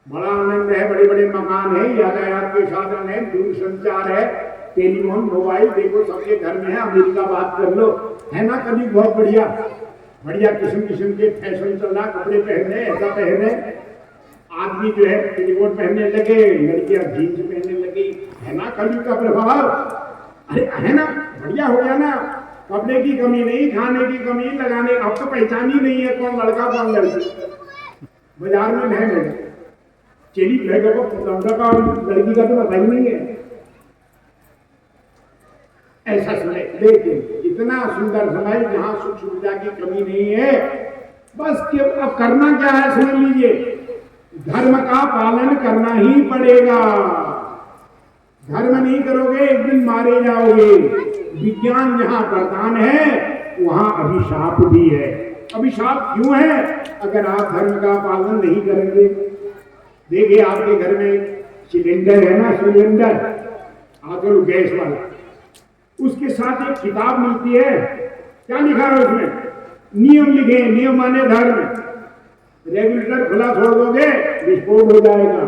बड़ा आनंद है, बड़े बड़े मकान है, यातायात के साधन है, दूर संचार है, टेलीफोन मोबाइल देखो सबके घर में है, अमेरिका बात कर लो, है ना। कलयुग बहुत बढ़िया बढ़िया किस्म किस्म के फैशन चल रहा, कपड़े पहने, ऐसा पहने, आदमी जो है पेटीकोट पहनने लगे, लड़कियां जीन्स पहनने लगी, है ना कलयुग का प्रभाव। अरे है ना, बढ़िया हो गया ना, कपड़े की कमी नहीं, खाने की कमी, लगाने, अब तो पहचान ही नहीं है कौन लड़का कौन लड़की। बाजार में है चेली लड़का का लड़की का तो पता ही नहीं है, ऐसा समय। लेकिन इतना सुंदर समय जहां सुख सुविधा की कमी नहीं है। बस अब करना क्या है सुन लीजिए, धर्म का पालन करना ही पड़ेगा। धर्म नहीं करोगे एक दिन मारे जाओगे। विज्ञान जहां वरदान है वहां अभिशाप भी है। अभिशाप क्यों है? अगर आप धर्म का पालन नहीं करेंगे। देखिए आपके घर में सिलेंडर है ना, सिलेंडर आजकल गैस वाला, उसके साथ एक किताब मिलती है, क्या लिखा है उसमें? नियम लिखे, नियम माने धर्म। रेगुलेटर खुला छोड़ दोगे विस्फोट हो जाएगा।